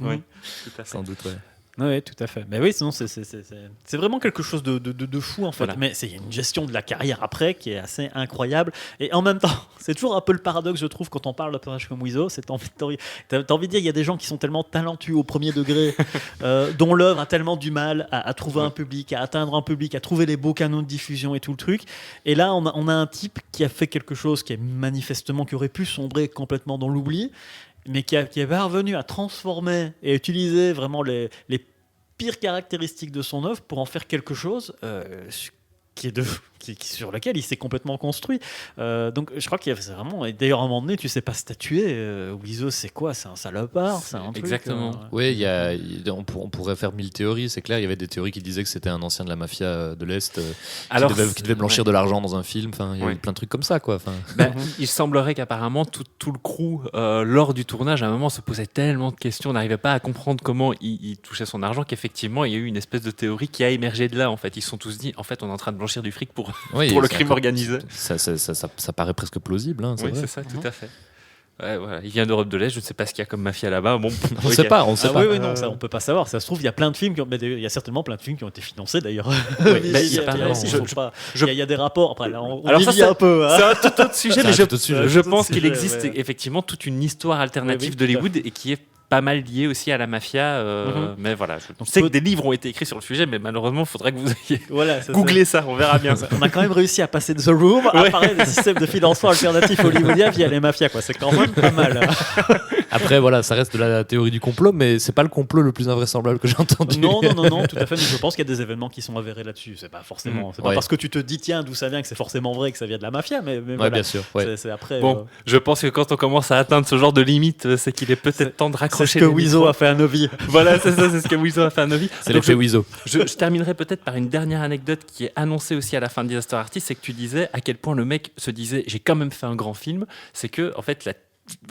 Speaker 1: Oui, tout à fait.
Speaker 4: Sans doute, ouais.
Speaker 3: Oui, tout à fait. Mais oui, sinon, c'est vraiment quelque chose de fou, en fait.
Speaker 1: Voilà.
Speaker 3: Mais il y a une gestion de la carrière après qui est assez incroyable. Et en même temps, c'est toujours un peu le paradoxe, je trouve, quand on parle d'un personnage comme Wiseau. T'as envie de dire, il y a des gens qui sont tellement talentueux au premier degré, dont l'œuvre a tellement du mal à trouver un public, à atteindre un public, à trouver les beaux canaux de diffusion et tout le truc. Et là, on a un type qui a fait quelque chose qui est manifestement, qui aurait pu sombrer complètement dans l'oubli, mais qui est parvenu à transformer et utiliser vraiment les pires caractéristiques de son œuvre pour en faire quelque chose sur lequel il s'est complètement construit. Donc je crois qu'il y a vraiment... Et d'ailleurs, à un moment donné, tu sais pas statuer. Wiseau, c'est quoi? C'est un salopard? C'est un truc,
Speaker 1: Exactement.
Speaker 4: Oui, on pourrait faire 1000 théories. C'est clair, il y avait des théories qui disaient que c'était un ancien de la mafia de l'Est qui devait blanchir de l'argent dans un film. Enfin, il y a eu plein de trucs comme ça, quoi. Enfin...
Speaker 1: Il semblerait qu'apparemment tout le crew, lors du tournage, à un moment, se posait tellement de questions, n'arrivait pas à comprendre comment il touchait son argent, qu'effectivement, il y a eu une espèce de théorie qui a émergé de là. En fait, ils se sont tous dit, en fait, on est en train de blanchir du fric pour le crime organisé.
Speaker 4: Ça paraît presque plausible. Hein,
Speaker 1: oui,
Speaker 4: vrai.
Speaker 1: c'est ça, tout à fait. Ouais, voilà. Il vient d'Europe de l'Est, je ne sais pas ce qu'il y a comme mafia là-bas. Bon,
Speaker 4: on ne sait pas.
Speaker 3: Oui, non, ça, on peut pas savoir. Ça se trouve, il y a plein de films il y a certainement plein de films qui ont été financés d'ailleurs.
Speaker 1: Il
Speaker 3: y a des rapports. Après, là, on
Speaker 1: alors
Speaker 3: ça, un peu. Hein.
Speaker 1: C'est un tout autre sujet, mais je pense qu'il existe
Speaker 3: ouais.
Speaker 1: effectivement toute une histoire alternative d'Hollywood et qui est pas mal lié aussi à la mafia, mais voilà. Je sais que des livres ont été écrits sur le sujet, mais malheureusement, il faudrait que vous ayez googlé ça, on verra bien.
Speaker 3: On a quand même réussi à passer de The Room à parler des systèmes de financement alternatifs hollywoodiens via les mafias, quoi. C'est quand même pas mal.
Speaker 4: Après, voilà, ça reste de la théorie du complot, mais c'est pas le complot le plus invraisemblable que j'ai entendu.
Speaker 3: Non, tout à fait. Mais je pense qu'il y a des événements qui sont avérés là-dessus. C'est pas forcément, c'est pas parce que tu te dis tiens d'où ça vient que c'est forcément vrai que ça vient de la mafia, mais voilà.
Speaker 4: Bien sûr. Ouais.
Speaker 3: C'est après.
Speaker 1: Bon, je pense que quand on commence à atteindre ce genre de limite, c'est qu'il est peut-être temps de raccrocher.
Speaker 3: C'est ce que Wiseau a fait à Novi.
Speaker 1: Voilà, c'est ça, c'est ce que Wiseau a fait à Novi.
Speaker 4: C'est l'effet Wiseau.
Speaker 1: Je terminerai peut-être par une dernière anecdote qui est annoncée aussi à la fin de Disaster Artist, c'est que tu disais à quel point le mec se disait j'ai quand même fait un grand film. C'est que en fait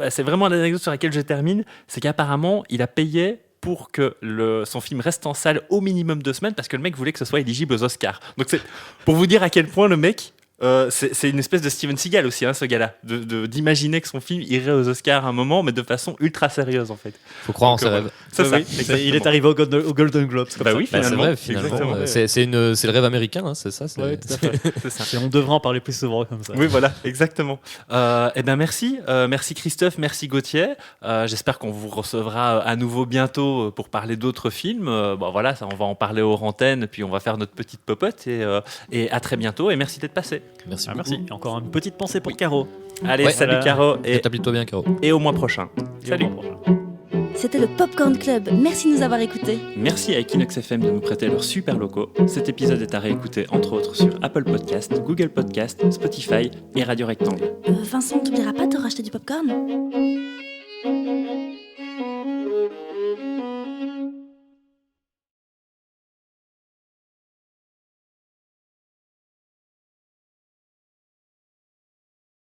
Speaker 1: c'est vraiment l'anecdote sur laquelle je termine, c'est qu'apparemment il a payé pour que son film reste en salle au minimum 2 semaines parce que le mec voulait que ce soit éligible aux Oscars. Donc c'est pour vous dire à quel point le mec c'est une espèce de Steven Seagal aussi, hein, ce gars-là, d'imaginer que son film irait aux Oscars à un moment, mais de façon ultra sérieuse en fait.
Speaker 4: Faut croire en ses rêves.
Speaker 1: C'est ça.
Speaker 3: Il est arrivé au Golden Globes.
Speaker 1: Bah oui, finalement.
Speaker 4: C'est vrai, finalement. C'est le rêve américain, hein, c'est ça.
Speaker 3: Oui, tout à fait. C'est ça. On devrait en parler plus souvent comme ça.
Speaker 1: Oui, voilà, exactement. Merci Christophe, merci Gauthier. J'espère qu'on vous recevra à nouveau bientôt pour parler d'autres films. Voilà, ça, on va en parler hors antenne, puis on va faire notre petite popote et à très bientôt et merci d'être passé.
Speaker 4: Merci beaucoup.
Speaker 3: Merci. Encore une petite pensée pour Caro.
Speaker 1: Allez, salut Caro.
Speaker 4: Et établis-toi bien, Caro.
Speaker 1: Et au mois prochain. Salut.
Speaker 2: C'était le Popcorn Club. Merci de nous avoir écoutés.
Speaker 1: Merci à Equinox FM de nous prêter leurs super locaux. Cet épisode est à réécouter entre autres sur Apple Podcast, Google Podcast, Spotify et Radio Rectangle.
Speaker 2: Vincent, t'oublieras pas de racheter du popcorn ?